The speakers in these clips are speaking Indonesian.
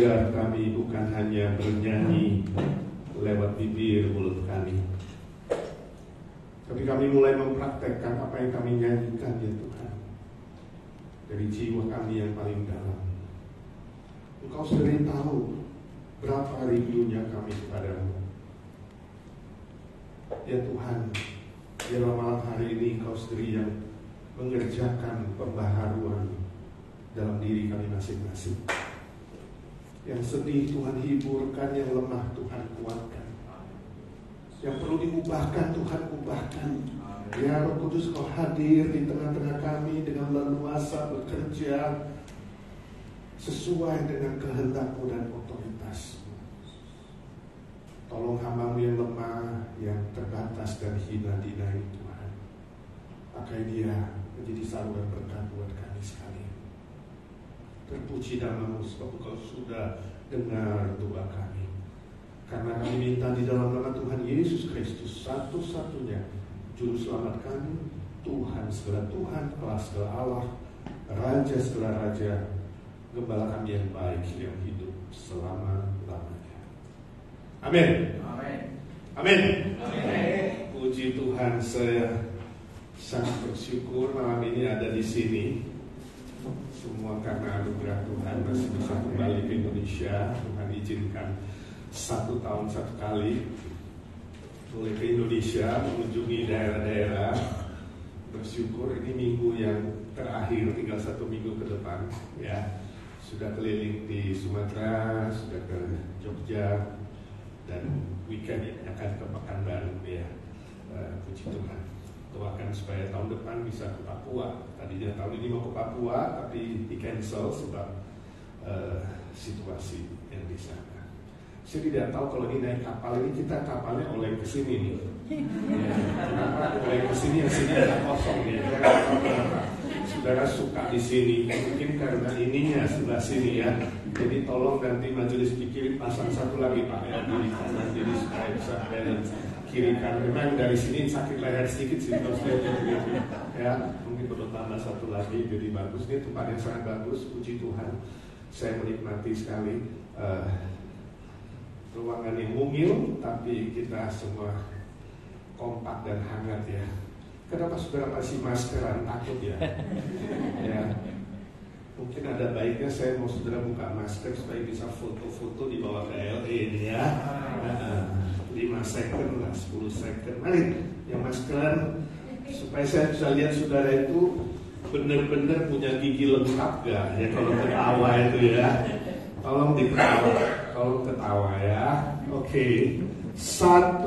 ajar kami bukan hanya bernyanyi lewat bibir mulut kami, tapi kami mulai mempraktekkan apa yang kami nyanyikan ya Tuhan, dari jiwa kami yang paling dalam. Engkau sendiri tahu berapa rindunya kami kepadamu. Ya Tuhan, dalam malam hari ini Engkau sendiri yang mengerjakan pembaharuan dalam diri kami masing-masing. Yang sedih Tuhan hiburkan, yang lemah Tuhan kuatkan, yang perlu diubahkan Tuhan ubahkan. Ya Roh Kudus, Kau hadir di tengah-tengah kami dengan leluasa bekerja sesuai dengan kehendak-Mu dan otoritas-Mu. Tolong hamba-Mu yang lemah, yang terbatas dan hina dinai Tuhan, pakai dia menjadi saluran berkat buat kami sekalian. Terpuji nama-Mu sebab Engkau sudah dengar doa kami. Karena kami minta di dalam nama Tuhan Yesus Kristus, satu-satunya Juru Selamat kami, Tuhan segala Tuhan, Allah segala Allah, Raja segala Raja, Gembala kami yang baik, yang hidup selama-lamanya. Amin. Amin. Amin. Amin. Puji Tuhan, saya sangat bersyukur malam ini ada di sini. Semua karena anugerah Tuhan masih bisa kembali ke Indonesia. Tuhan izinkan 1 tahun 1 kali boleh ke Indonesia, mengunjungi daerah-daerah. Bersyukur ini minggu yang terakhir, tinggal 1 minggu ke depan ya. Sudah keliling di Sumatera, sudah ke Jogja, dan weekend akan ke Pekanbaru ya. Puji Tuhan. Doakan supaya tahun depan bisa ke Papua. Tadinya tahun ini mau ke Papua, tapi di cancel sebab situasi yang di sana. Saya tidak tahu kalau ini naik kapal ini, kita kapalnya oleh ke sini nih. Ya, kenapa oleh ke sini, yang sini ada kosong ya. Saudara suka di sini, mungkin karena ininya sebelah sini ya. Jadi tolong nanti majelis pikirin pasang satu lagi Pak ya, di kanan, jadi supaya bisa balance. Kiri kan, memang dari sini sakit leher sedikit sih ya, mungkin perlu tambah satu lagi jadi bagus. Ini tempat yang sangat bagus, puji Tuhan. Saya menikmati sekali ruangan yang mungil, tapi kita semua kompak dan hangat ya. Kenapa saudara masih maskeran, takut ya? Ya, mungkin ada baiknya saya mau saudara buka masker supaya bisa foto-foto di bawah KLE ini ya. 5 second lah, 10 second. Mari yang maskeran supaya saya bisa lihat saudara itu benar-benar punya gigi lengkap gak ya kalau ketawa itu ya. Tolong diketawa, tolong ketawa ya. Oke. 1,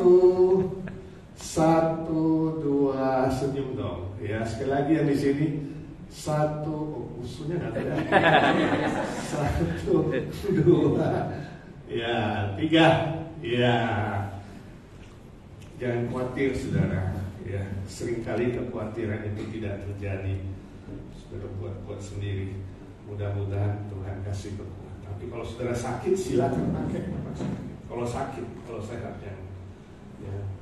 2, senyum dong. Ya, sekali lagi yang di sini 1, musuhnya nggak ada. 1, 2, ya, 3, ya. Jangan khawatir saudara, ya. Seringkali kekhawatiran itu tidak terjadi. Saudara buat sendiri. Mudah-mudahan Tuhan kasih kekuatan. Tapi kalau saudara sakit silakan pakai masker. Kalau sakit, kalau sehat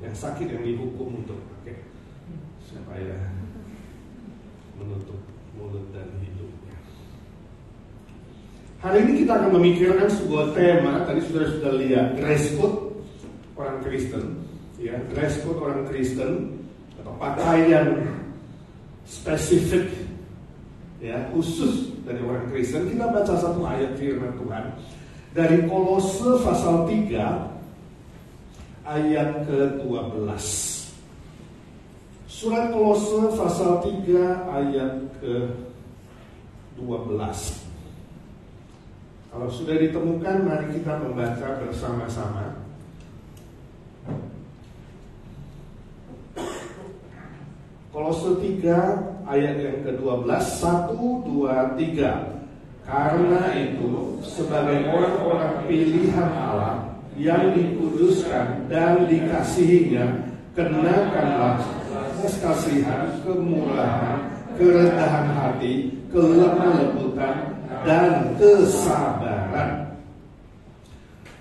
yang sakit yang dihukum untuk pakai supaya menutup mulut dan hidupnya. Hari ini kita akan memikirkan sebuah tema. Tadi sudah lihat dress code orang Kristen. Ya, dress code orang Kristen atau pakaian spesifik ya, khusus dari orang Kristen. Kita baca satu ayat firman Tuhan dari Kolose pasal 3 ayat ke-12. Surat Kolose pasal 3 ayat ke-12. Kalau sudah ditemukan, mari kita membaca bersama-sama. Kolose 3 ayat yang ke-12, 1, 2, 3. Karena itu sebagai orang-orang pilihan Allah yang dikuduskan dan dikasihinya, kenakanlah kasihan, kemurahan, kerendahan hati, kelemah lembutan, dan kesabaran.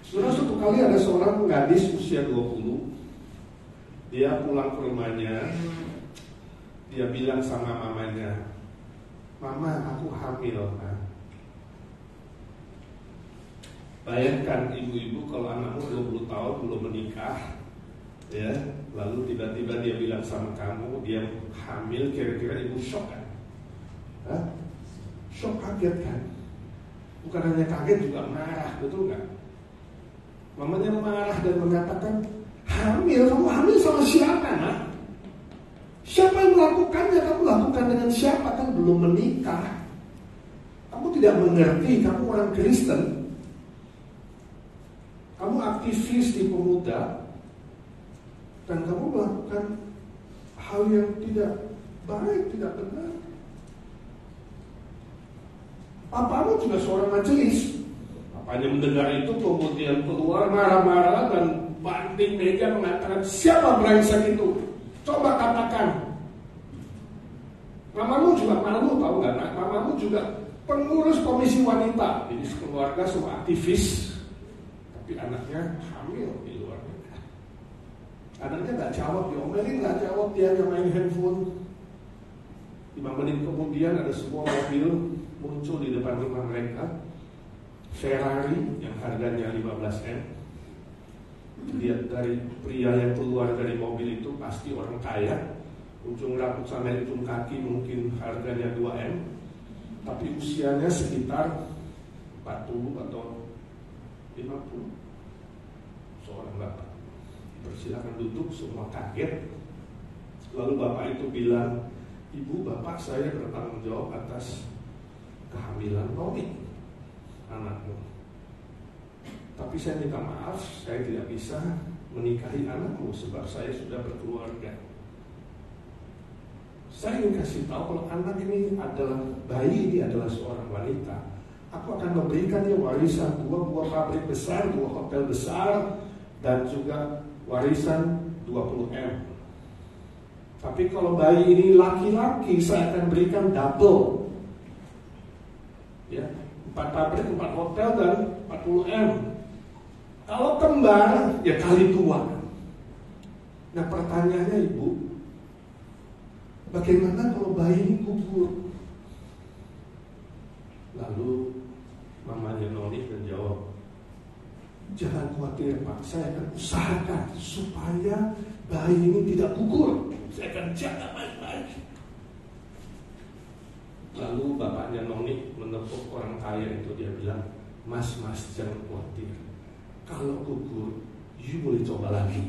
Suatu kali ada seorang gadis usia 20. Dia pulang ke rumahnya. Dia bilang sama mamanya, "Mama, aku hamil." Bayangkan ibu-ibu kalau anakmu 20 tahun belum menikah, ya, lalu tiba-tiba dia bilang sama kamu dia hamil, kira-kira ibu shock kan? Hah? Shock, kaget kan? Bukan hanya kaget, juga marah, betul nggak? Mamanya marah dan mengatakan, hamil, kamu hamil sama siapa, nak? Siapa yang melakukannya? Kamu lakukan dengan siapa? Kan belum menikah. Kamu tidak mengerti, kamu orang Kristen. Kamu aktivis di pemuda, dan kamu melakukan hal yang tidak baik, tidak benar. Papamu juga seorang majelis. Papanya mendengar itu kemudian keluar marah-marah dan banting meja mengatakan, siapa brengsek itu? Coba katakan. Mamamu juga malu, tahu nggak? Nah, mamamu juga pengurus komisi wanita. Jadi keluarga semua aktivis, tapi anaknya hamil di luar nikah. Anaknya nggak jawab, diomelin nggak jawab, dia yang main handphone. 5 menit kemudian ada sebuah mobil muncul di depan rumah mereka, Ferrari yang harganya 15M. Lihat dari pria yang keluar dari mobil itu pasti orang kaya, ujung rambut sampai ujung kaki mungkin harganya 2M, tapi usianya sekitar 40 atau 50. Seorang bapak, persilakan duduk, semua kaget. Lalu bapak itu bilang, ibu, bapak, saya bertanggung jawab atas kehamilan Tommy, anakmu. Tapi saya minta maaf, saya tidak bisa menikahi anakmu sebab saya sudah berkeluarga. Saya ingin kasih tahu kalau anak ini adalah bayi, ini adalah seorang wanita. Aku akan memberikan dia warisan 2 buah pabrik besar, 2 hotel besar, dan juga warisan 20M. Tapi kalau bayi ini laki-laki, saya akan berikan double. Ya, 4 pabrik, 4 hotel, dan 40M. Kalau kembar, ya kali 2. Nah pertanyaannya ibu, bagaimana kalau bayi ini gugur? Lalu mamanya Noni menjawab, jangan khawatir Pak, saya akan usahakan supaya bayi ini tidak gugur. Saya akan jaga baik-baik. Lalu bapaknya Noni menepuk orang kaya itu, dia bilang, mas jangan khawatir, kalau gugur, you boleh coba lagi.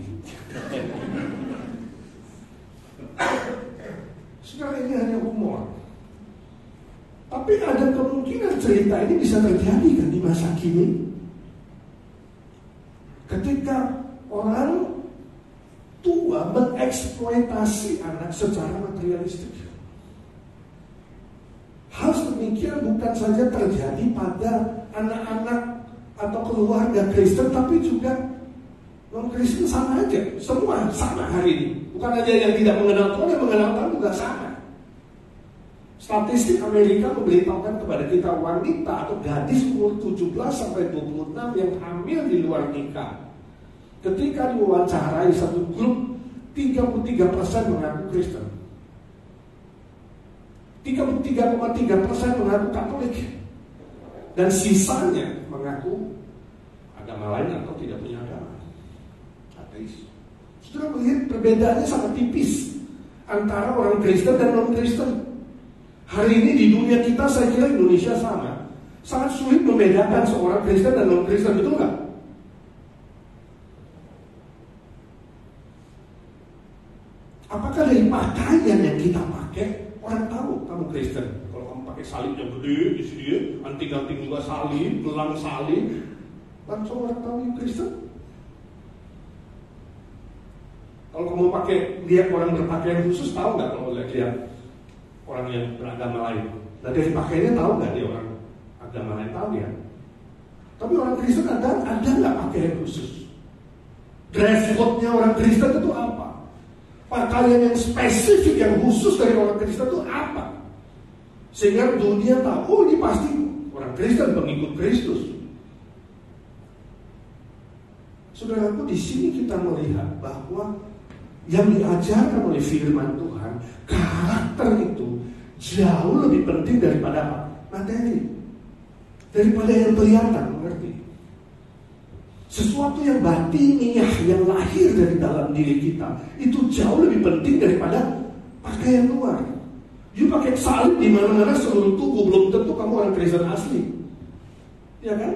Saudara, ini hanya humor. Tapi ada kemungkinan cerita ini bisa terjadi kan di masa kini. Ketika orang tua mengeksploitasi anak secara materialistik. Hal demikian bukan saja terjadi pada anak-anak atau keluarga Kristen, tapi juga non-Kristen sama aja. Semua sama hari ini. Bukan aja yang tidak mengenal Tuhan, yang mengenal Tuhan juga sama. Statistik Amerika memberitahukan kepada kita wanita atau gadis umur 17 sampai 26 yang hamil di luar nikah, ketika diwawancarai satu grup, 33% mengaku Kristen, 33,3% mengaku Katolik, dan sisanya mengaku agama lain atau tidak punya agama, ateis. Sudah melihat perbedaannya sangat tipis antara orang Kristen dan non-Kristen. Hari ini di dunia kita, saya kira Indonesia sama, sangat sulit membedakan seorang Kristen dan non-Kristen, betul nggak? Apakah dari pakaian yang kita pakai orang tahu kamu Kristen? Kalau kamu pakai salib yang gede di sini, anting-anting juga salib, gelang salib, langsung orang tahu kamu Kristen. Kalau kamu lihat orang berpakaian khusus, tahu nggak kalau lihat orang yang beragama lain? Nah dari pakaiannya tahu nggak dia orang agama lain? Tahu ya. Tapi orang Kristen ada nggak pakaian khusus? Dress code-nya orang Kristen itu apa? Pakaian yang spesifik, yang khusus dari orang Kristen itu apa? Sehingga dunia tahu, oh ini pasti orang Kristen, pengikut Kristus. Saudaraku, di sini kita melihat bahwa yang diajarkan oleh firman Tuhan, karakter itu jauh lebih penting daripada materi, daripada yang kelihatan, mengerti? Sesuatu yang batiniah, yang lahir dari dalam diri kita, itu jauh lebih penting daripada pakaian luar. You pakai salib di mana-mana seluruh tubuh, belum tentu kamu orang Kristen asli. Ya kan?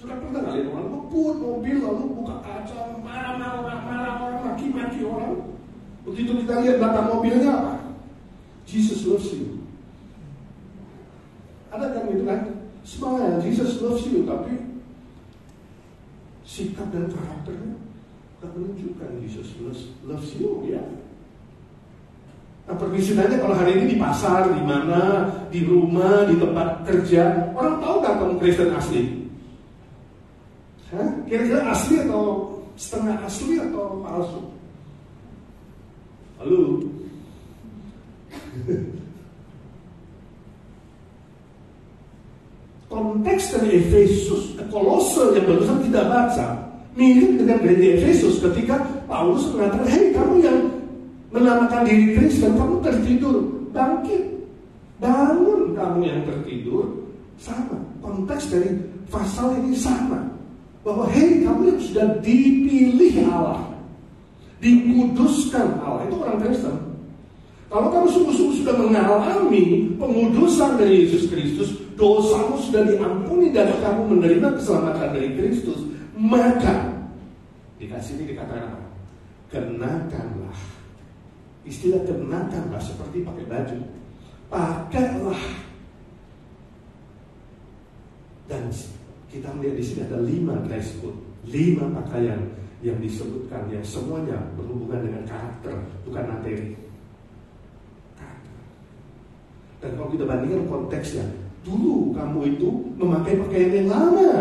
Sudah pernah nggak lihat orang ngebut mobil lalu buka kaca, marah orang, maki-maki orang. Begitu kita lihat belakang mobilnya apa? Jesus loves you. Ada kan gitu kan? Smile, Jesus loves you, tapi sikap dan karakternya tak menunjukkan Jesus loves you, ya. Nah, permisalnya kalau hari ini di pasar, di mana, di rumah, di tempat kerja, orang tahu nggak kamu Kristen asli? Hah? Kira-kira asli atau setengah asli atau palsu? Halo? Konteks dari Efesus, Kolose yang barusan kita baca, mirip dengan gereja Efesus ketika Paulus mengatakan, hei kamu yang menamakan diri Kristen, kamu tertidur, bangkit, bangun kamu yang tertidur. Sama, konteks dari pasal ini sama, bahwa hei kamu yang sudah dipilih Allah, dikuduskan Allah, itu orang Kristen. Kalau kamu sungguh-sungguh sudah mengalami pengudusan dari Yesus Kristus, dosamu sudah diampuni dan kamu menerima keselamatan dari Kristus, maka dikasih ini dikatakan apa? Kenakanlah. Istilah kenakanlah seperti pakai baju. Pakailah. Dan kita melihat di sini ada 5 dress code, 5 pakaian yang disebutkan, yang semuanya berhubungan dengan karakter, bukan materi. Dan kalau kita bandingkan konteksnya, dulu kamu itu memakai pakaian yang lama,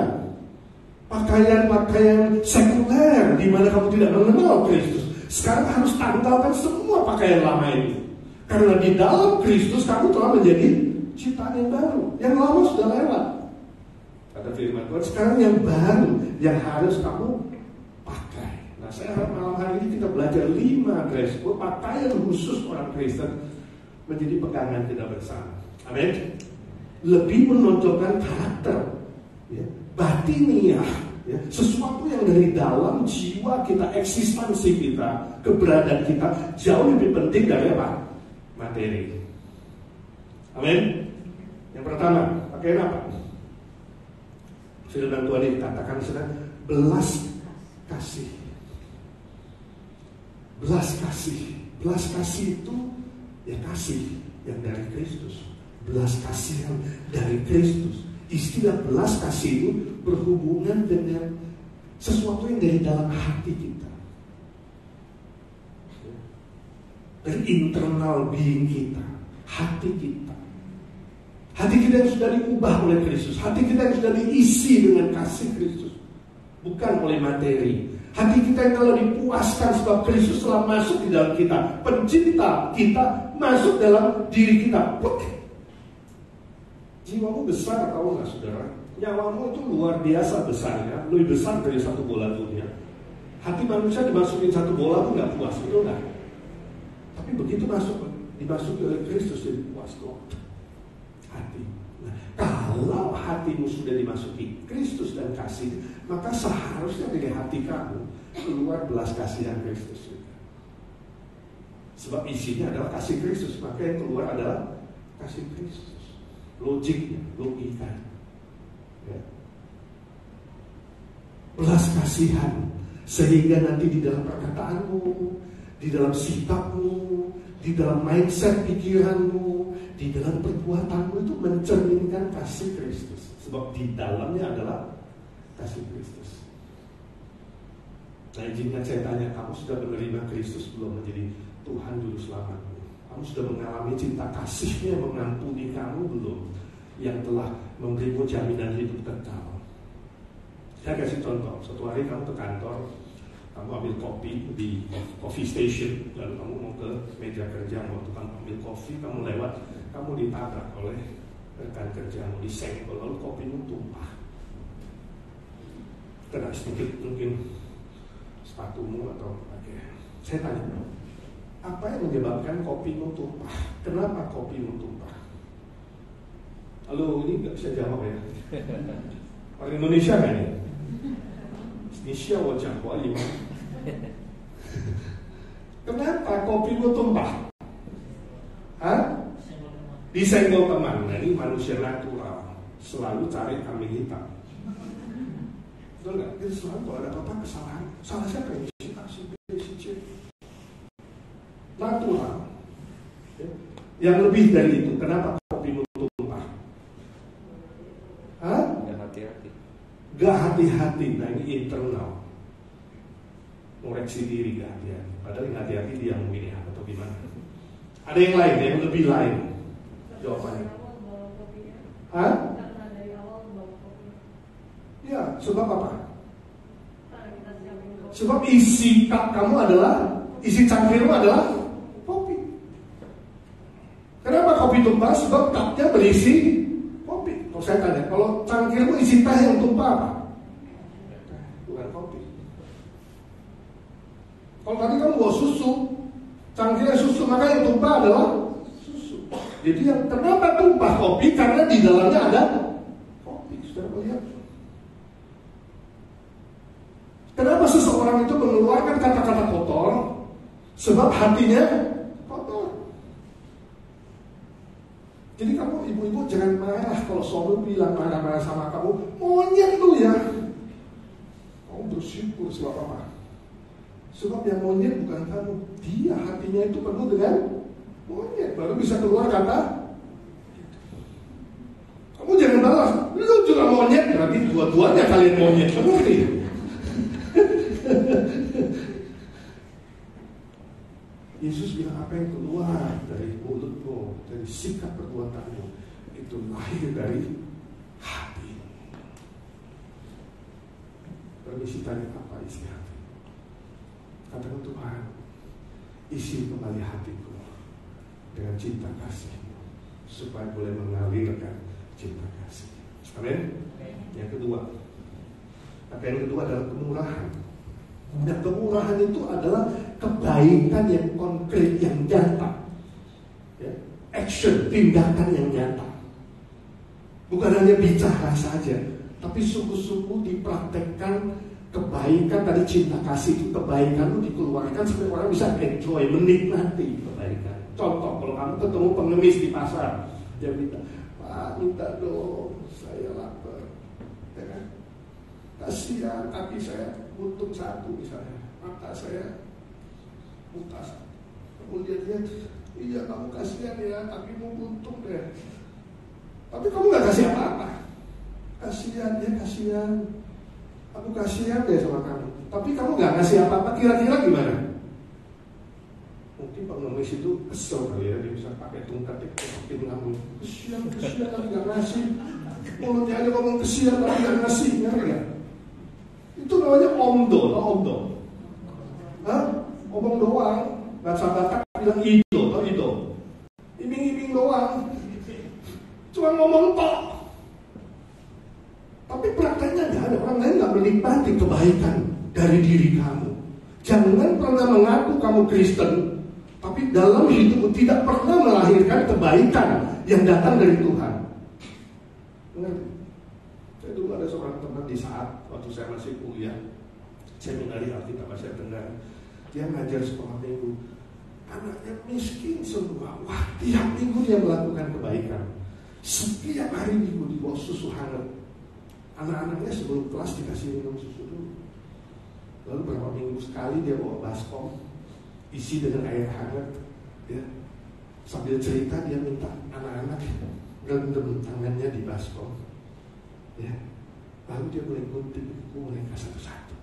pakaian-pakaian sekuler di mana kamu tidak mengenal Kristus. Sekarang harus tanggalkan semua pakaian lama itu, karena di dalam Kristus kamu telah menjadi ciptaan yang baru. Yang lama sudah lewat. Kata firman Tuhan, sekarang yang baru yang harus kamu pakai. Nah, saya harap malam hari ini kita belajar 5 dress code, pakaian khusus orang Kristen, menjadi pegangan kita bersama. Amin. Lebih menonjolkan karakter, ya, batiniah, ya, sesuatu yang dari dalam jiwa kita, eksistensi kita, keberadaan kita jauh lebih penting dari apa? Materi. Amin. Yang pertama, pakaian apa? Firman Tuhan ini katakan sedang belas kasih. Belas kasih. Belas kasih itu ya kasih yang dari Kristus. Belas kasih yang dari Kristus. Istilah belas kasih itu berhubungan dengan sesuatu yang dari dalam hati kita, dari internal being kita, hati kita. Hati kita yang sudah diubah oleh Kristus, hati kita yang sudah diisi dengan kasih Kristus, bukan oleh materi. Hati kita yang kalau dipuaskan sebab Kristus telah masuk di dalam kita, pencipta kita masuk dalam diri kita. Jiwamu besar, tahu nggak saudara? Nyawamu itu luar biasa besarnya, lebih besar dari satu bola dunia. Hati manusia dimasukin satu bola pun nggak puas, itu nggak. Tapi begitu dimasuki oleh Kristus jadi puas kok. Hati. Nah, kalau hatimu sudah dimasuki Kristus dan kasih, maka seharusnya dari hati kamu keluar belas kasihan Kristus. Sebab isinya adalah kasih Kristus, maka yang keluar adalah kasih Kristus. Logiknya, logika. Ya. Belas kasihan sehingga nanti di dalam perkataanmu, di dalam sikapmu, di dalam mindset pikiranmu, di dalam perbuatanmu itu mencerminkan kasih Kristus. Sebab di dalamnya adalah kasih Kristus. Nah, izinkan saya tanya, kamu sudah menerima Kristus belum menjadi Tuhan Juru Selamatmu? Kamu sudah mengalami cinta kasih-Nya mengampuni kamu belum? Yang telah memberimu jaminan hidup kekal. Saya kasih contoh, suatu hari kamu ke kantor, kamu ambil kopi di coffee station, lalu kamu mau ke meja kerja, mau tukang ambil kopi, kamu lewat, kamu ditabrak oleh rekan kerjamu, disenggol, lalu kopimu tumpah. Kena sedikit mungkin sepatumu atau pakaian. Saya tanya, apa yang menyebabkan kopimu tumpah? Kenapa kopimu tumpah? Halo, ini nggak bisa jawab ya? Orang Indonesia kan ini? 你需要我讲华语吗？ Kenapa kopimu tumpah? Hah? Disenggol teman. Nah, ini manusia natural, selalu cari kambing hitam. Betul nggak? Dia selalu kalau ada apa-apa kesalahan, salah siapa yang si A, si B, si C. Natural. Yang lebih dari itu, kenapa kopimu tumpah? Hah? Gak hati-hati. Gak hati-hati. Nah, ini internal. Ngoreksi diri gak hati-hati. Padahal yang hati-hati dia yang memilih atau gimana. Ada yang lain, yang lebih lain jawabannya. Hah? Ya, sebab apa? Sebab isi cup kamu adalah, isi cangkirmu adalah kopi. Kenapa kopi tumpah? Sebab cupnya berisi kopi. Kalau saya tanya, kalau cangkirmu isi teh yang tumpah apa? Bukan kopi. Kalau tadi kamu bawa susu, cangkirnya susu, maka yang tumpah adalah susu. Jadi yang kenapa tumpah kopi? Karena di dalamnya ada kopi. Sudah melihat? Kenapa seseorang itu mengeluarkan kata-kata kotor? Sebab hatinya kotor. Jadi kamu ibu-ibu jangan marah kalau suami bilang marah-marah sama kamu, monyet lu ya. Kamu bersyukur sebab apa? Sebab yang monyet bukan kamu, dia hatinya itu penuh dengan monyet, baru bisa keluar kata. Kamu jangan balas, lu juga monyet, berarti dua-duanya kalian monyet, ngerti? Yesus bilang apa yang keluar dari mulutmu, dari sikap perbuatanmu, itu lahir dari hati. Permisi tanya apa isi hati? Katakan Tuhan, isi kembali hatiku dengan cinta kasih-Mu, supaya boleh mengalirkan cinta kasih. Amin. Yang kedua, yang kedua adalah kemurahan. Dan kemurahan itu adalah kebaikan yang konkret, yang nyata, ya? Action, tindakan yang nyata. Bukan hanya bicara saja, tapi sungguh-sungguh dipraktekkan kebaikan. Tadi cinta kasih itu kebaikan itu dikeluarkan sampai orang bisa enjoy, menikmati kebaikan. Contoh, kalau kamu ketemu pengemis di pasar, dia minta, Pak, minta dong, saya lapar, ya kan? Kasihan kaki saya buntung satu misalnya, mata saya buta satu. Kemudian dia, iya kamu kasihan ya, kakimu buntung deh. Tapi kamu gak kasih apa-apa. Kasihan ya, kasihan. Aku kasihan deh sama kamu. Tapi kamu gak kasih apa-apa, kira-kira gimana? Mungkin pengemis itu kesel kali ya, dia bisa pakai tongkat diketin kamu. Kasihan tapi gak ngasih. Mulutnya aja ngomong kasihan tapi gak ngasih, ngerti gak? Itu namanya omdo, tau omdo? Hah? Omong doang, bahasa Batak bilang ido, tau ido? Iming-iming doang, cuma ngomong tok. Tapi prakteknya gak ada, orang lain gak menikmati kebaikan dari diri kamu. Jangan pernah mengaku kamu Kristen, tapi dalam hidupmu tidak pernah melahirkan kebaikan yang datang dari Tuhan. Mengerti? Saya dulu ada seorang teman di saat waktu saya masih kuliah, saya mengenali Alkitab saya dengar, dia ngajar sekolah minggu, anaknya miskin semua. Wah, tiap minggu dia melakukan kebaikan. Setiap hari minggu dibawa susu hangat. Anak-anaknya sebelum kelas dikasih minum susu dulu. Lalu berapa minggu sekali dia bawa baskom, isi dengan air hangat, ya. Sambil cerita dia minta anak-anak rendam tangannya di baskom. Ya, lalu dia mulai gunting buku, mulai satu-satu.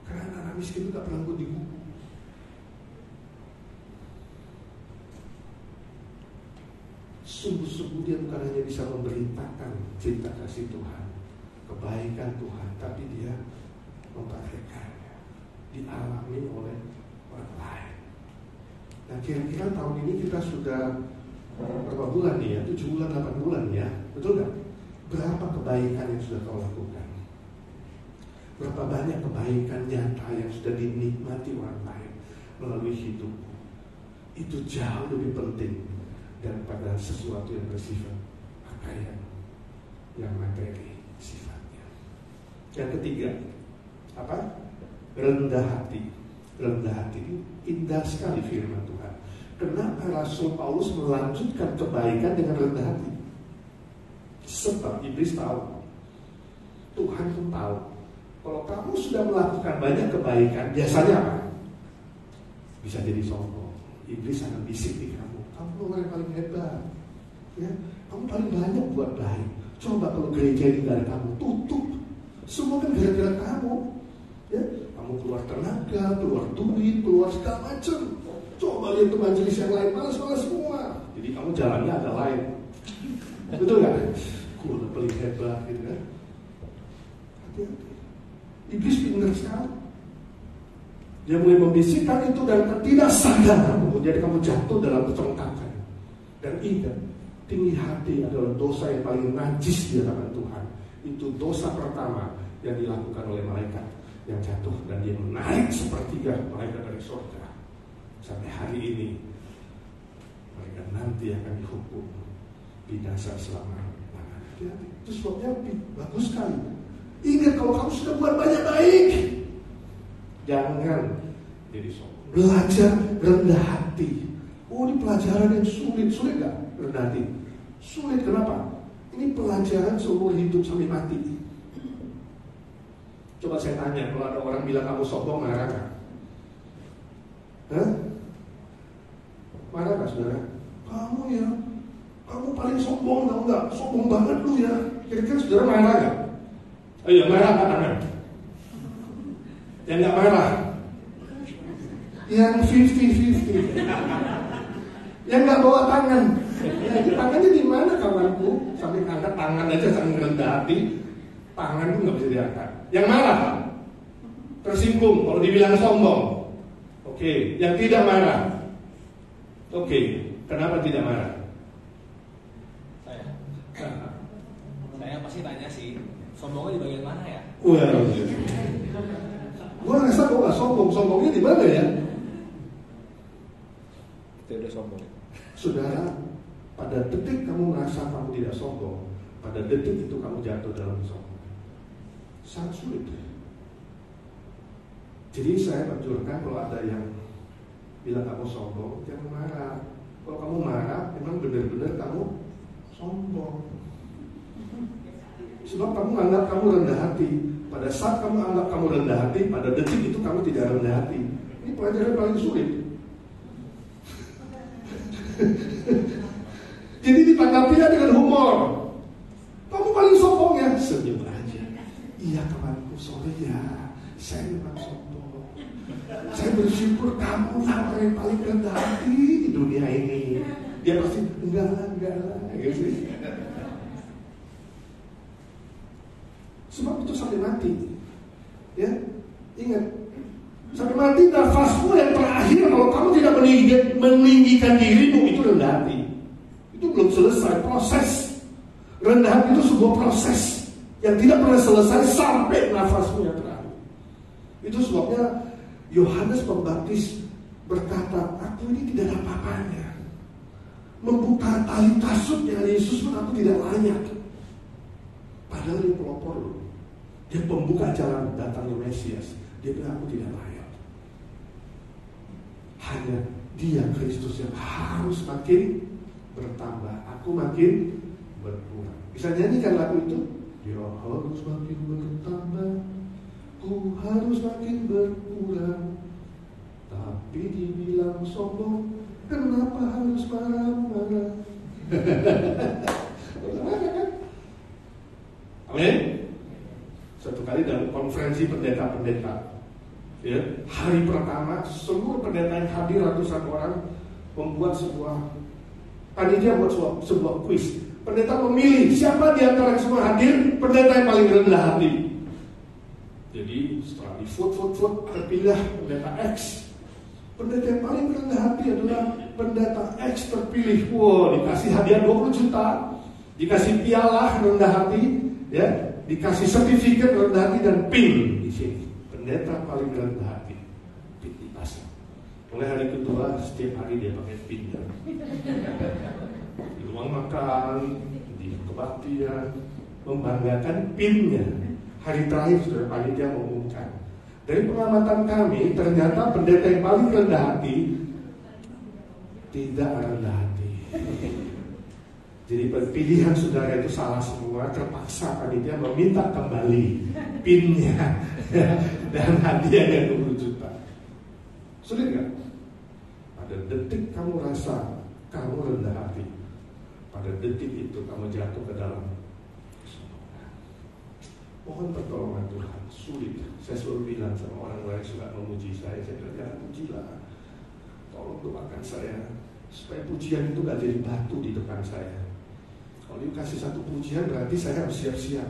Karena anak miskin itu gak pernah gunting buku. Sungguh-sungguh dia bukan hanya bisa memberitakan cinta kasih Tuhan, kebaikan Tuhan, tapi dia mempraktekannya, dialami oleh orang lain. Nah, kira-kira tahun ini kita sudah berapa bulan nih ya? 7 bulan, 8 bulan ya, betul gak? Berapa kebaikan yang sudah kau lakukan? Berapa banyak kebaikan nyata yang sudah dinikmati orang lain melalui hidupmu? Itu jauh lebih penting daripada sesuatu yang bersifat pakaian, yang materi sifatnya. Yang ketiga, Apa? Rendah hati. Rendah hati. Indah sekali firman Tuhan. Kenapa Rasul Paulus melanjutkan kebaikan dengan rendah hati? Sebab iblis tahu, Tuhan pun tahu, kalau kamu sudah melakukan banyak kebaikan, biasanya apa? Bisa jadi sombong. Iblis akan bisik di kamu, kamu orang yang paling hebat, ya, kamu paling banyak buat baik. Coba kalau gereja ini dari kamu tutup, semua kan gara-gara kamu, ya. Kamu keluar tenaga, keluar duit, keluar segala macam. Coba lihat ke majelis yang lain, malas-malas semua. Jadi kamu jalannya agak lain. Betul gak? Udah paling hebat gitu kan. Hati-hati. Iblis pintar sekali. Dia mulai membisikkan itu dan tidak sadar jadi kamu jatuh dalam kecongkakan. Dan ingat, tinggi hati adalah dosa yang paling najis di hadapan Tuhan. Itu dosa pertama yang dilakukan oleh malaikat yang jatuh, dan dia menarik sepertiga malaikat dari surga. Sampai hari ini mereka nanti akan dihukum binasa selama-lamanya. Itu sebabnya bagus sekali. Ingat, kalau kamu sudah buat banyak baik, jangan jadi sombong. Belajar rendah hati. Oh, ini pelajaran yang sulit. Sulit gak rendah hati? Sulit, kenapa? Ini pelajaran seumur hidup sampai mati. Coba saya tanya, kalau ada orang bilang kamu sombong, marah gak? Hah? Marah gak saudara? Kamu paling sombong, tau gak? Sombong banget lu ya. Kira-kira saudara marah gak? Ayo, marah gak tangan? Yang gak marah? Yang 50-50. Yang gak bawa tangan. Ya, itu tangannya di mana kawanku? Sampai angkat tangan aja sangat rendah hati. Tangan itu gak bisa diangkat. Yang marah? Tersinggung kalau dibilang sombong. Oke, yang tidak marah. Oke, kenapa tidak marah? Saya pasti tanya sih, sombongnya di bagian mana ya? Wah, gue ngerasa gue gak sombong. Sombongnya di mana ya? Tidak sombong. Saudara, pada detik kamu merasa kamu tidak sombong, pada detik itu kamu jatuh dalam sombong. Sangat sulit. Jadi saya anjurkan kalau ada yang bilang kamu sombong, jangan marah. Kalau kamu marah, memang benar-benar kamu sombong. Sebab kamu anggap kamu rendah hati. Pada saat kamu anggap kamu rendah hati, pada detik itu kamu tidak rendah hati. Ini pelajaran paling sulit. Jadi ditanggapinya dengan humor. Kamu paling sombong ya? Senyum aja. Iya kawanku, sorry ya, saya memang sombong. Saya bersyukur kamu orang yang paling rendah hati di dunia ini. Dia pasti enggak lah, gitu. Sebab itu sampai mati. Ya, ingat, sampai mati nafasmu yang terakhir. Kalau kamu tidak meninggikan dirimu, itu rendah hati. Itu belum selesai proses. Rendah hati itu sebuah proses yang tidak pernah selesai sampai nafasmu yang terakhir. Itu sebabnya Yohanes Pembaptis berkata, aku ini tidak ada apa-apanya. Membuka tali kasutnya Yesus pun aku tidak layak. Padahal dia pelopor loh. Dia pembuka jalan datangnya Mesias. Dia bilang aku tidak layak. Hanya Dia Kristus yang harus makin bertambah, aku makin berkurang. Bisa nyanyikan lagu itu? Dia harus makin bertambah, ku harus makin berkurang. Tapi dibilang sombong, kenapa harus marah-marah? Kan? Amin. Satu kali dalam konferensi pendeta-pendeta, ya, hari pertama seluruh pendeta yang hadir ratusan orang membuat sebuah panitia buat sebuah kuis. Pendeta memilih siapa di antara yang semua hadir pendeta yang paling rendah hati. Jadi setelah di vote terpilih pendeta X. Pendeta yang paling rendah hati adalah pendeta X terpilih. Wow, dikasih hadiah 20 juta, dikasih piala rendah hati, ya, dikasih sertifikat rendah hati dan pin di sini. Pendeta paling rendah hati, pin dipasang. Mulai hari kedua setiap hari dia pakai pinnya. Di ruang makan, di kebaktian, membanggakan pinnya. Hari terakhir sudah panitia mengumumkan Dari pengamatan kami, ternyata pendeta yang paling rendah hati tidak rendah hati. Jadi pilihan saudara itu salah semua. Terpaksa panitia meminta kembali pinnya dan hadiahnya 20 juta. Sulit gak? Pada detik kamu rasa kamu rendah hati, pada detik itu kamu jatuh ke dalam kesombongan. Mohon pertolongan Tuhan. Sulit. Saya selalu bilang sama orang lain suka memuji saya bilang, jangan pujilah, tolong doakan saya supaya pujian itu gak jadi batu di depan saya. Kalau you kasih satu pujian berarti saya harus siap-siap.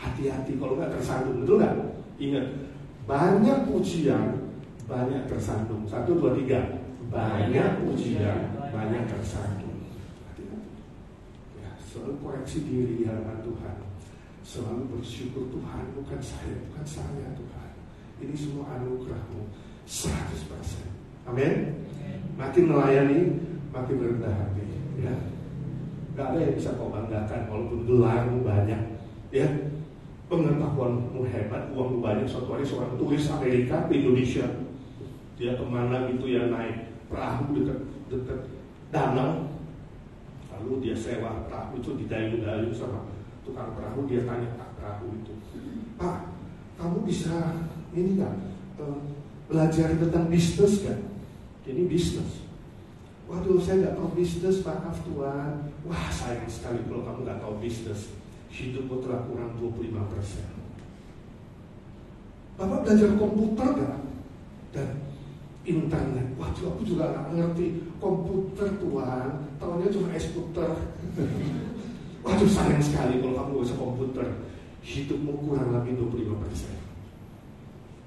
Hati-hati kalau nggak tersandung, betul nggak? Ingat, banyak pujian, banyak tersandung. 1, 2, 3. Banyak pujian, banyak tersandung. Hati-hati. Ya, selalu koreksi diri di hadapan Tuhan. Selalu bersyukur Tuhan, bukan saya Tuhan. Ini semua anugerah-Mu 100%. Amin. Makin melayani, makin rendah hati. Ya. Gak ada yang bisa kau banggakan walaupun gelarmu banyak, ya, pengetahuanmu hebat, uangmu banyak. Suatu hari seorang turis Amerika ke Indonesia, dia kemana gitu ya, naik perahu dekat danau, lalu dia sewa perahu itu didayu-dayu sama tukang perahu. Dia tanya Pak perahu itu, Pak, kamu bisa ini nggak belajar tentang bisnis kan? Ini bisnis. Waduh, saya nggak tahu bisnis, maaf Tuhan. Wah, sayang sekali kalau kamu nggak tahu bisnis. Hidupmu telah kurang 25%. Bapak belajar komputer nggak? Dan internet. Waduh, aku juga nggak ngerti komputer Tuhan. Tahunya cuma skuter. Waduh, sayang sekali kalau kamu nggak bisa komputer. Hidupmu kurang lebih 25%.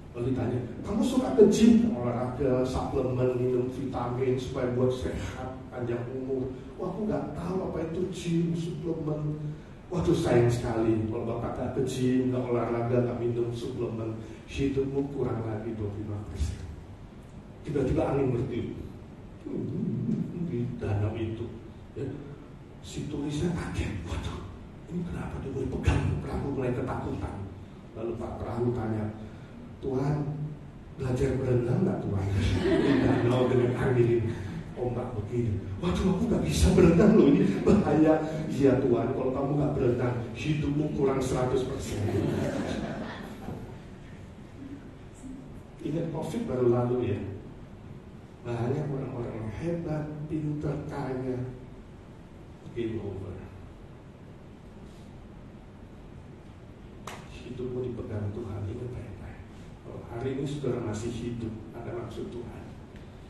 Lalu ditanya, kamu suka ke gym, olahraga, suplemen, minum vitamin supaya buat sehat, panjang umur. Wah, aku nggak tahu apa itu gym, suplemen. Waduh, sayang sekali kalau bapak nggak ke gym, nggak olahraga, nggak minum suplemen, hidupmu kurang lagi 25%. Tiba-tiba angin bertiup di danau itu. Ya. Si tulisnya kaget, waduh, ini kenapa dia boleh pegang? Perahu mulai ketakutan. Lalu Pak Perahu tanya, Tuhan, belajar berenang nggak Tuhan? Di danau dengan angin ombak begini. Waduh, aku nggak bisa berenang loh, ini bahaya. Iya Tuhan, kalau kamu nggak berenang, hidupmu kurang 100%. Ingat COVID baru lalu ya. Banyak orang-orang yang hebat, pintar, kaya, game over. Hidupmu dipegang Tuhan, ingat baik-baik. Kalau hari ini saudara masih hidup, ada maksud Tuhan.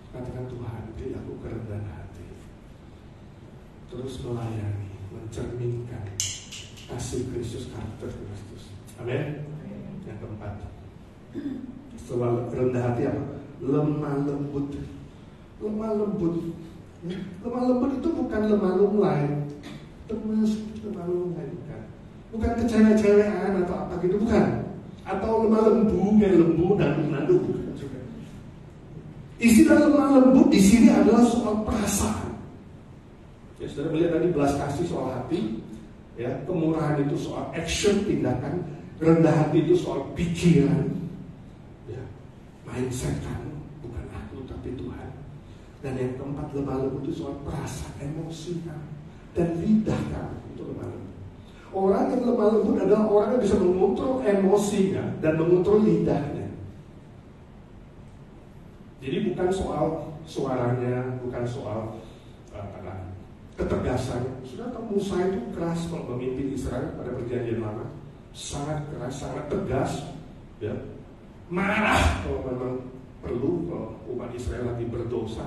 Katakan Tuhan, beri aku kerendahan hati. Terus melayani, mencerminkan kasih Kristus, karakter Kristus. Amin. Yang keempat, setelah rendah hati apa? Lemah lembut. Lemah lembut. Lemah lembut itu bukan lemah lumlai. Lemah lumlai bukan. Bukan kecewek-cewekan atau apa gitu, bukan. Atau lemah lembu, kayak lembu dan nadu, bukan juga. Istilah lemah lembut di sini adalah soal perasaan. Ya, saudara melihat tadi belas kasih soal hati, ya, kemurahan itu soal action, tindakan, rendah hati itu soal pikiran, ya, mindset kamu, bukan aku tapi Tuhan. Dan yang keempat, lemah lembut itu soal perasaan, emosi kamu, dan lidah kamu, itu lemah lembut. Orang yang lemah lembut adalah orang yang bisa mengontrol emosinya dan mengontrol lidahnya. Jadi bukan soal suaranya, bukan soal ketegasannya. Sudah tahu Musa itu keras kalau memimpin Israel pada perjanjian lama, sangat keras, sangat tegas, ya, marah kalau memang perlu, kalau umat Israel lagi berdosa.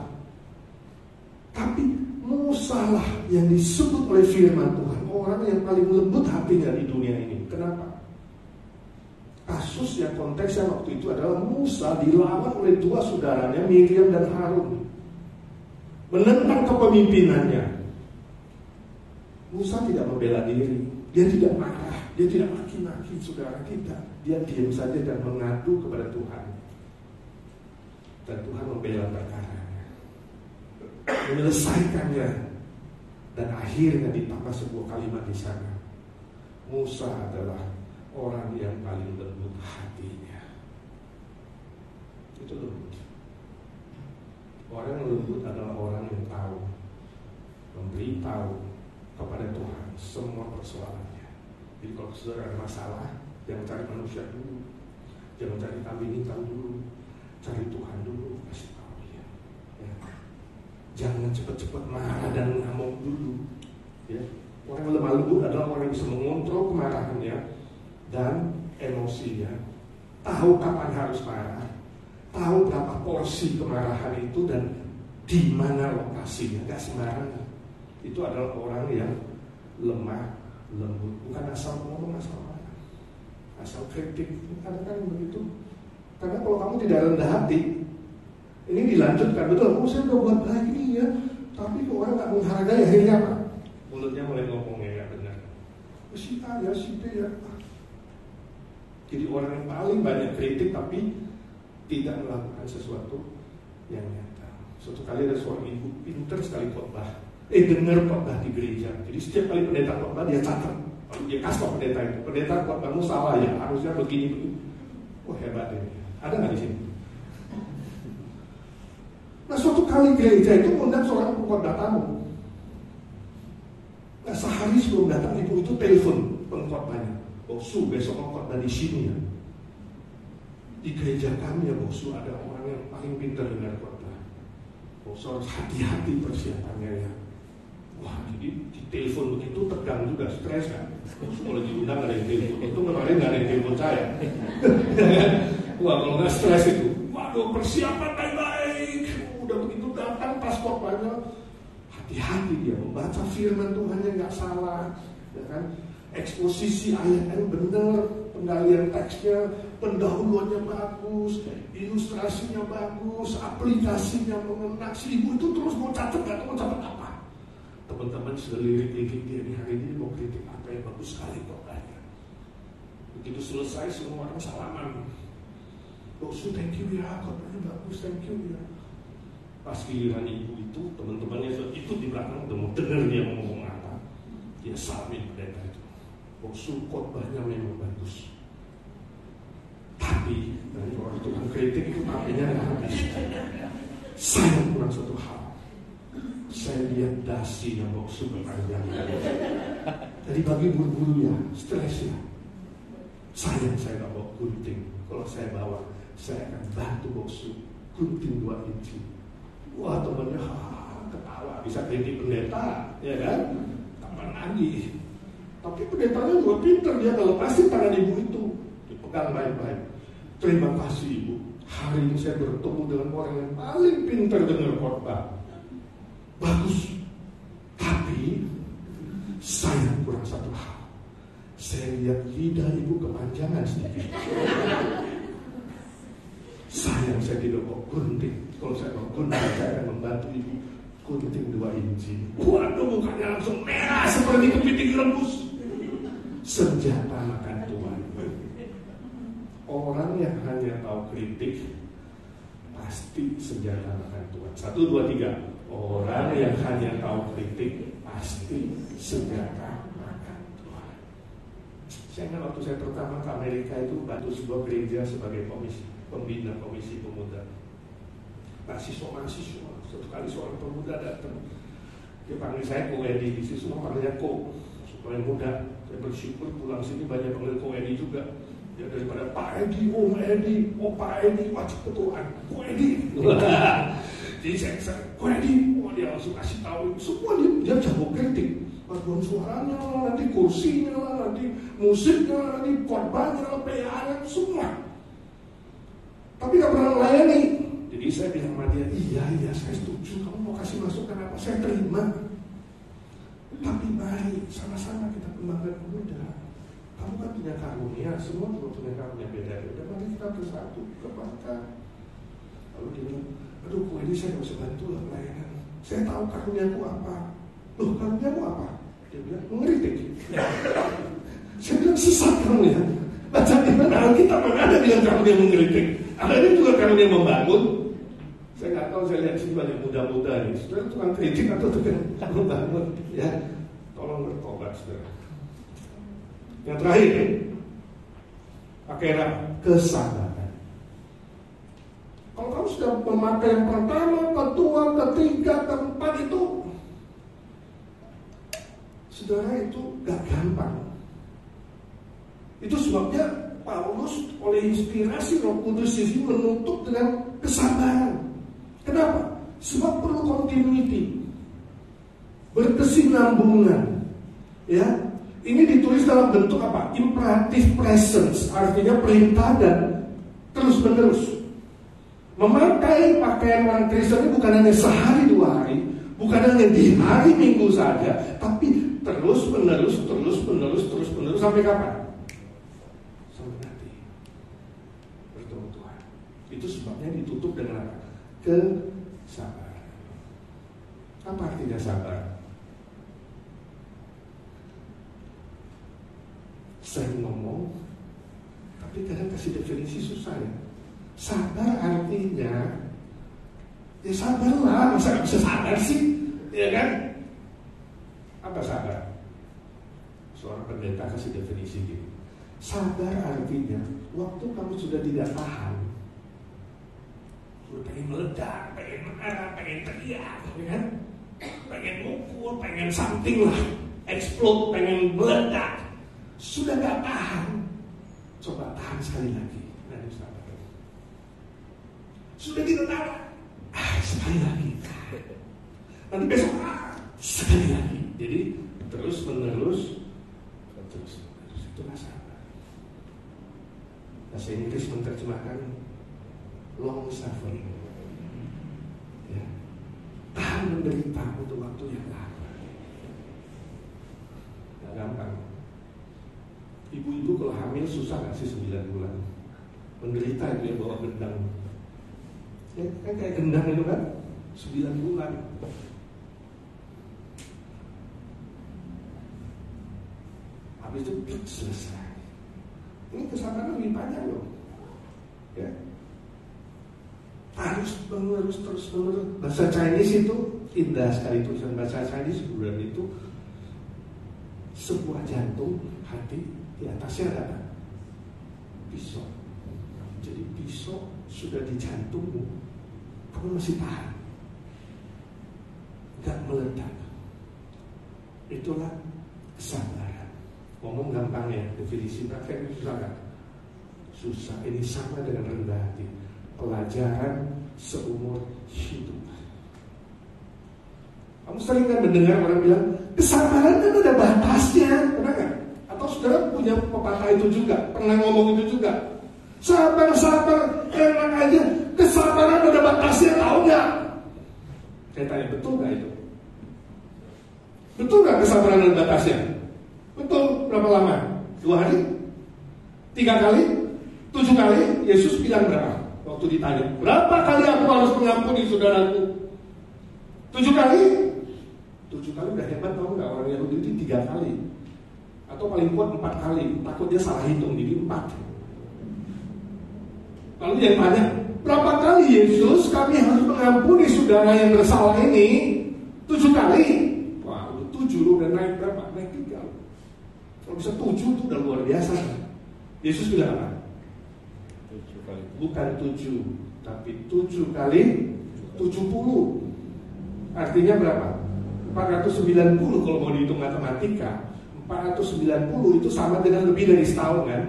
Tapi Musa lah yang disebut oleh firman Tuhan orang yang paling lembut hatinya di dunia ini. Kenapa? Kasus yang konteksnya waktu itu adalah Musa dilawan oleh dua saudaranya, Miriam dan Harun, menentang kepemimpinannya. Musa tidak membela diri, dia tidak marah, dia tidak maki-maki saudara kita. Dia diam saja dan mengadu kepada Tuhan. Dan Tuhan membela perkaranya, menyelesaikannya. Dan akhirnya ditambah sebuah kalimat di sana, Musa adalah orang yang paling lembut hatinya. Itu lembut. Orang yang lembut adalah orang yang tahu, memberitahu kepada Tuhan semua persoalannya. Jadi kalau saudara ada masalah, jangan cari manusia dulu, jangan cari kambing hitam dulu, cari Tuhan dulu, kasih tahu dia. Ya. Jangan cepat-cepat marah dan ngamuk dulu. Ya. Orang yang lemah lembut adalah orang yang bisa mengontrol kemarahannya dan emosinya, tahu kapan harus marah, tahu berapa porsi kemarahan itu dan di mana lokasinya, nggak sembarangan. Itu adalah orang yang lemah lembut, bukan asal ngomong, asal marah, asal kritik. Kadang-kadang begitu. Karena kalau kamu tidak rendah hati, ini dilanjutkan betul. Oh, saya udah buat baik ini ya, tapi kalau orang nggak menghargai, akhirnya apa? Mulutnya mulai ngomong yang nggak benar. Si A ya, si B ya. Jadi orang yang paling banyak kritik tapi tidak melakukan sesuatu yang nyata. Suatu kali ada seorang ibu pintar sekali khotbah. Dengar khotbah di gereja. Jadi setiap kali pendeta khotbah dia catat. Lalu dia kasih pendeta itu. Pendeta khotbahmu salah ya, harusnya begini. Wah, hebat ini. Ada nggak di sini? Nah, suatu kali gereja itu mengundang seorang pengkhotbah tamu. Nah, sehari sebelum datang ibu itu telepon pengkhotbahnya. Boksu, besok mau khotbah di sini ya. Di gereja kami ya Boksu, ada orang yang paling pintar dengar khotbah. Boksu harus hati-hati persiapannya ya. Wah, jadi di telepon begitu tegang juga, stres kan. Boksu kalau diundang ada yang telepon. Itu kemarin nggak ada yang telepon saya. Wah, kalau nggak stres itu, waduh persiapan baik-baik. Udah begitu datang pas khotbahnya, hati-hati dia membaca firman Tuhan yang nggak salah, ya kan? Eksposisi ayatnya benar, penggalian teksnya, pendahuluannya bagus, ilustrasinya bagus, aplikasinya mengena. Si ibu itu terus mau catat, nggak tahu mau catat apa. Teman-teman sudah lirik-lirik dia nih, hari ini mau kritik apa yang bagus sekali khotbahnya. Begitu selesai semua orang salaman. Boksu, thank you ya, khotbahnya bagus, thank you ya. Pas giliran ibu itu, teman-temannya itu di belakang udah mau dengar dia mau ngomong apa. Dia salamin pendeta itu. Boksu, khotbahnya memang bagus. Tapi dari orang tukang kritik itu tapinya nggak habis. Saya kurang satu hal. Saya lihat dasinya Boksu berpanjang. Jadi bagi buru-buru ya, stres ya. Sayang saya nggak bawa gunting. Kalau saya bawa, saya akan bantu Boksu gunting 2 inci. Wah, temannya ketawa, bisa kritik pendeta, ya kan? Kapan lagi? Tapi pendetanya juga pintar, dia kalau lepasin tangan ibu itu, dipegang baik-baik. Terima kasih ibu, hari ini saya bertemu dengan orang yang paling pintar dengar khotbah. Bagus, tapi saya kurang satu hal. Saya lihat lidah ibu kepanjangan sedikit. Sayang saya tidak bawa gunting. Kalau saya bawa gunting, saya akan membantu ibu gunting 2 inci. Waduh, mukanya langsung merah seperti kepiting rebus. Senjata makan Tuhan. Orang yang hanya tahu kritik pasti senjata makan Tuhan. 1, 2, 3. Orang yang hanya tahu kritik pasti senjata makan Tuhan. Saya ingat waktu saya pertama ke Amerika itu bantu sebuah gereja sebagai pembina komisi pemuda. Mahasiswa. Suatu kali seorang pemuda datang, dia panggil saya Ko Edi. Di sini semua panggilnya Ko, supaya muda. Saya bersyukur pulang sini banyak panggil Ko Edi juga. Ya daripada Pak Edi, Om Edi, Pak Edi, wajib ketuaan, Ko Edi. Jadi saya Ko Edi, dia langsung kasih tahu semua dia jago kritik. Paduan suaranya, nanti kursinya, nanti musiknya, nanti khotbahnya, PA-nya, semua. Tapi nggak pernah melayani. Jadi saya bilang sama dia, iya saya setuju, kamu mau kasih masukan apa, saya terima. Tapi mari sama-sama kita kembangkan pemuda. Kamu kan punya karunia, semua juga punya karunia beda-beda. Mari kita bersatu, kembangkan. Lalu dia bilang, aduh kok ini saya nggak bisa bantu lah pelayanan. Saya tahu karuniaku apa. Loh, karuniaku apa? Dia bilang, mengeritik. Saya bilang, sesat kamu ya. Baca di mana Alkitab mana ada bilang karunia mengeritik. Ada juga karunia membangun. Saya nggak tahu, saya lihat sini banyak muda-muda nih. Saudara tukang kritik atau tukang membangun, ya. Tolong bertobat, saudara. Yang terakhir, akhirnya kesabaran. Kalau kamu sudah memakai yang pertama, kedua, ketiga, keempat itu, saudara, itu gak gampang. Itu sebabnya Paulus oleh inspirasi Roh Kudus ini menutup dengan kesabaran. Kenapa? Sebab perlu continuity, berkesinambungan. Ya, ini ditulis dalam bentuk apa? Imperative presence, artinya perintah dan terus menerus. Memakai pakaian orang Kristen ini bukan hanya sehari dua hari, bukan hanya di hari Minggu saja, tapi terus menerus sampai kapan? Sampai nanti bertemu Tuhan. Itu sebabnya ditutup dengan apa? Kesabaran. Apa artinya sabar? Saya ngomong, tapi kadang kasih definisi susah ya. Sabar artinya, ya sabarlah, masa gak bisa sabar sih, ya kan? Apa sabar? Seorang pendeta kasih definisi gini. Sabar artinya, waktu kamu sudah tidak tahan, sudah pengen meledak, pengen marah, pengen teriak, ya kan? Pengen mukul, pengen something lah, explode, pengen meledak. Sudah gak tahan, coba tahan sekali lagi. Nah, itu sabar. Sudah tidak tahan, sekali lagi. Nanti besok, sekali lagi. Jadi terus menerus. Itulah sabar. Bahasa Inggris menerjemahkan long suffering. Ya. Tahan menderita untuk waktu yang lama. Gak gampang. Ibu-ibu kalau hamil susah gak sih 9 bulan? Menderita itu ya, bawa gendang. Ya, kan kayak gendang itu kan 9 bulan. Habis itu selesai. Ini kesabaran lebih panjang loh. Ya. Terus menerus. Bahasa Chinese itu indah sekali tulisan bahasa Chinese bulan itu sebuah jantung hati. Di atasnya ada apa? Pisau. Jadi pisau sudah di jantungmu, kamu masih tahan, gak meledak. Itulah kesabaran. Ngomong gampang ya, definisi praktek itu susah gak? Susah. Ini sama dengan rendah hati. Pelajaran seumur hidup. Kamu sering kan mendengar orang bilang kesabaran kan ada batasnya, pernah gak? Atau saudara punya pepatah itu juga, pernah ngomong itu juga. Sabar, enak aja. Kesabaran ada batasnya, tahu nggak? Saya tanya, betul nggak itu? Betul nggak kesabaran ada batasnya? Betul. Berapa lama? 2 hari? 3 kali? 7 kali? Yesus bilang berapa? Waktu ditanya, berapa kali aku harus mengampuni saudaraku? 7 kali? 7 kali udah hebat, tahu nggak? Orang Yahudi itu 3 kali. Atau paling kuat 4 kali. Takut dia salah hitung, jadi 4. Lalu dia tanya, berapa kali Yesus kami harus mengampuni saudara yang bersalah ini? 7 kali. Wah, udah 7 lu udah naik berapa? Naik 3. Kalau bisa 7 itu udah luar biasa. Yesus bilang apa? 7 kali. Bukan 7, tapi 7 kali 70. Artinya berapa? 490 kalau mau dihitung matematika. 490 itu sama dengan lebih dari setahun kan?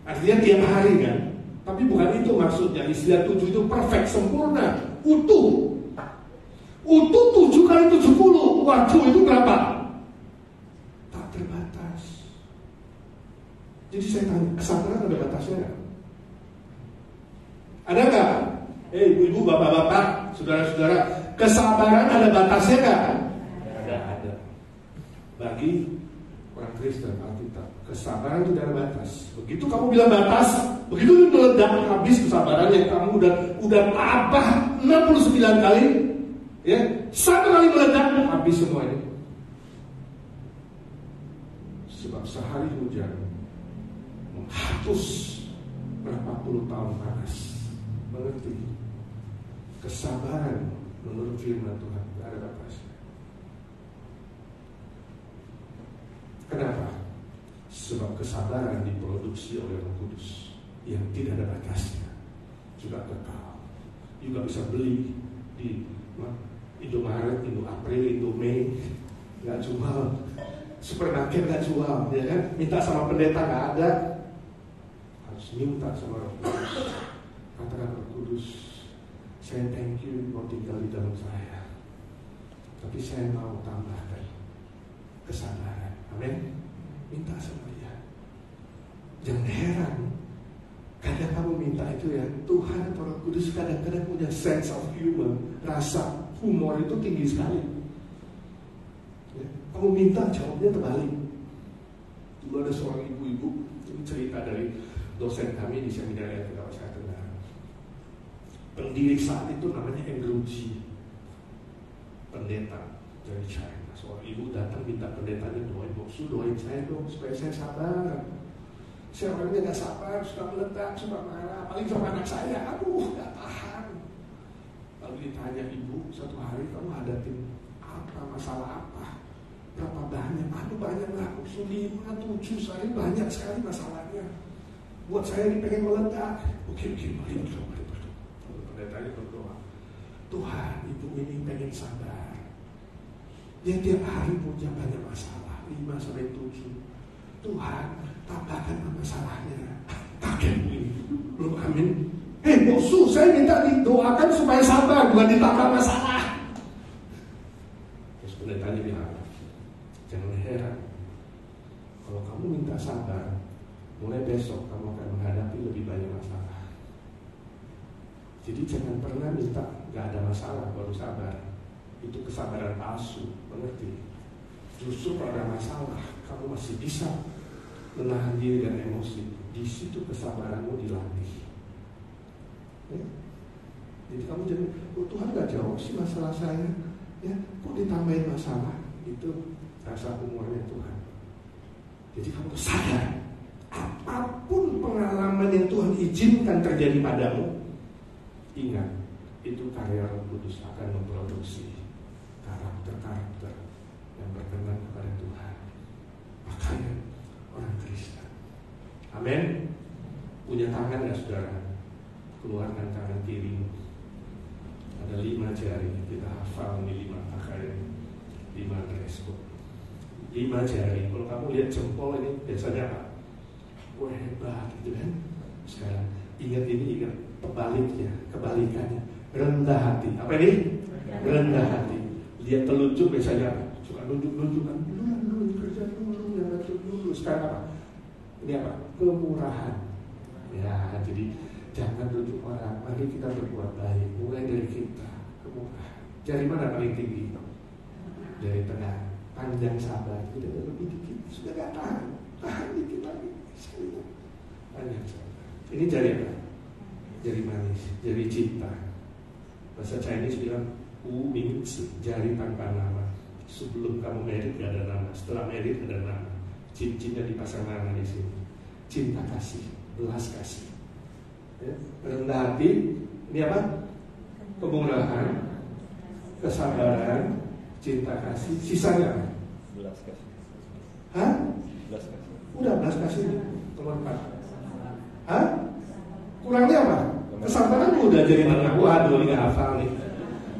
Artinya tiap hari kan? Tapi bukan itu maksudnya. Istilah 7 itu perfect, sempurna, utuh. Utuh 7 kali 70. Waktu itu berapa? Tak terbatas. Jadi saya tanya, kesabaran ada batasnya nggak? Ada nggak? Ibu-ibu, bapak-bapak, saudara-saudara, kesabaran ada batasnya nggak? Ada. Bagi orang Kristen Alkitab, kesabaran itu tidak ada batas. Begitu kamu bilang batas, begitu meledak habis kesabaran yang kamu udah tabah 69 kali, ya, 1 kali meledak habis semua ini. Sebab sehari hujan menghapus berapa puluh tahun panas. Mengerti? Kesabaran menurut firman Tuhan tidak ada batasnya. Kenapa? Sebab kesabaran diproduksi oleh Roh Kudus yang tidak ada batasnya, juga kekal, juga bisa beli di Indomaret, Indoapril, Indomie, nggak jual. Supermarket nggak jual, ya kan? Minta sama pendeta nggak ada, harus minta sama Roh Kudus. Katakan Roh Kudus, saya thank you mau tinggal di dalam saya, tapi saya mau tambahkan kesabaran. Amin. Minta sama Dia. Jangan heran, kadang kamu minta itu ya, Tuhan atau Roh Kudus kadang-kadang punya sense of humor, rasa humor itu tinggi sekali. Kamu minta, jawabnya terbalik. Dulu ada seorang ibu-ibu, ini cerita dari dosen kami di seminari Alkitab Asia Tenggara. Pendiri saat itu namanya Andrew G, pendeta dari China. Seorang ibu datang minta pendetanya doain saya dong supaya saya sabar. Saya orangnya gak sabar, suka meledak, suka marah, paling sama anak saya, aduh gak tahan. Lalu ditanya ibu, satu hari kamu hadapin apa, masalah apa? Berapa banyak? Aduh banyak lah, 5, 7, saya banyak sekali masalahnya. Buat saya ini pengen meledak. Oke, mari berdoa. Lalu pendetanya berdoa, Tuhan, ibu ini pengen sabar. Dia tiap hari punya banyak masalah, 5-7. Tuhan, tambahkan masalahnya. Kaget ini, belum amin. Musuh, saya minta didoakan supaya sabar, bukan ditambah masalah. Terus pendetanya bilang, jangan heran, kalau kamu minta sabar, mulai besok kamu akan menghadapi lebih banyak masalah. Jadi jangan pernah minta gak ada masalah baru sabar. Itu kesabaran palsu, mengerti? Justru kalau ada masalah, kamu masih bisa menahan diri dan emosi. Di situ kesabaranmu dilatih. Ya? Jadi kamu jangan, Tuhan gak jawab sih masalah saya, ya? Kok ditambahin masalah? Itu rasa umurnya Tuhan. Jadi kamu sadar, apapun pengalaman yang Tuhan izinkan terjadi padamu, ingat, itu karya Roh Kudus akan memproduksi karakter-karakter yang berkenan kepada Tuhan. Makanya orang Kristen, amin, punya tangan gak saudara? Keluarkan tangan kiri. Ada 5 jari, kita hafal ini 5 pakaian, 5 dress code. 5 jari. Kalau kamu lihat jempol ini biasanya apa? Wah hebat gitu kan. Sekarang ingat kebalikannya. Rendah hati. Apa ini? Rendah hati. Lihat telunjuk biasanya apa? Cuma nunjuk-nunjukkan. Dulu kerja dulu, yang betul dulu. Sekarang apa? Ini apa? Kemurahan. Ya, jadi jangan tunjuk orang. Mari kita berbuat baik. Mulai dari kita. Kemurahan. Jari mana paling tinggi? Jari tengah. Panjang sabar, tidak lebih dikit, sudah gak tahan dikit lagi, sekali lagi. Panjang sabar. Ini jari apa? Jari manis, jari cinta. Bahasa Chinese bilang Wu Ming Zi, jari tanpa nama. Sebelum kamu married gak ada nama, setelah married ada nama. Cincinnya dipasang nama di sini. Cinta kasih, belas kasih. Ya. Rendah hati, ini apa? Kemurahan, kesabaran, cinta kasih, sisanya apa? Belas kasih. Hah? Belas kasih. Udah belas kasih nomor 4. Hah? Kurangnya apa? Kesabaran udah jadi anak. Waduh, ini gak hafal nih.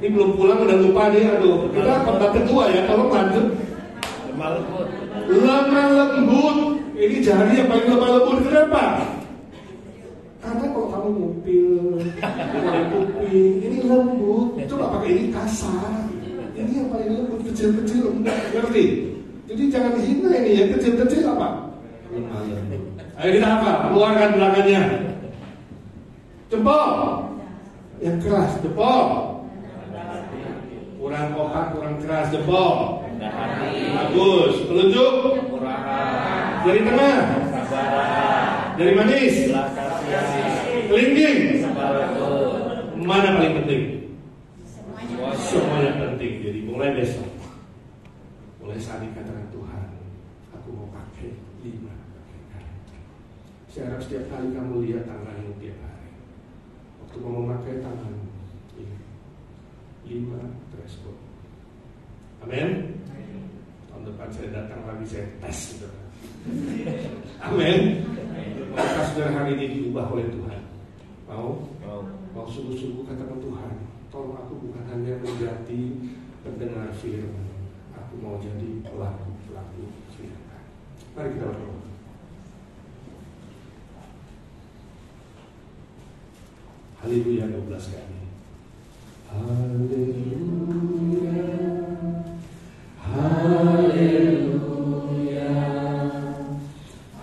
Ini belum pulang udah lupa nih. Aduh, kita khotbah kedua ya. Tolong lanjut. Lemah lembut. Lemah lembut. Ini jari yang paling lemah lembut. Kenapa? Karena kalau kamu ngupil, kuping, ini lembut. Coba pakai ini kasar. Ini yang paling lembut, kecil-kecil, ngerti? Jadi jangan hina ini ya, kecil-kecil apa? Lemah lembut. Ayo kita apa? Keluarkan belakangnya. Jempol. Yang keras, jempol. Kurang opak, kurang keras, jempol. Bagus. Telunjuk. Jari tengah. Jari manis. Kelingking. Mana paling penting? Semuanya penting. Jadi mulai besok, mulai saat ini katakan Tuhan, aku mau pakai 5 karakter. Saya harap setiap kali kamu lihat tanganmu tiap hari, waktu mau memakai tanganmu ini 5 dress code. Amin. Tahun depan saya datang lagi, saya tes gitu. Amin. Apakah saudara hari ini diubah oleh Tuhan? Mau Kalau sungguh-sungguh katakan Tuhan, tolong aku bukan hanya menjadi pendengar firman, aku mau jadi pelaku firman. Mari kita berdoa. Haleluya 12 kali. Haleluya, haleluya,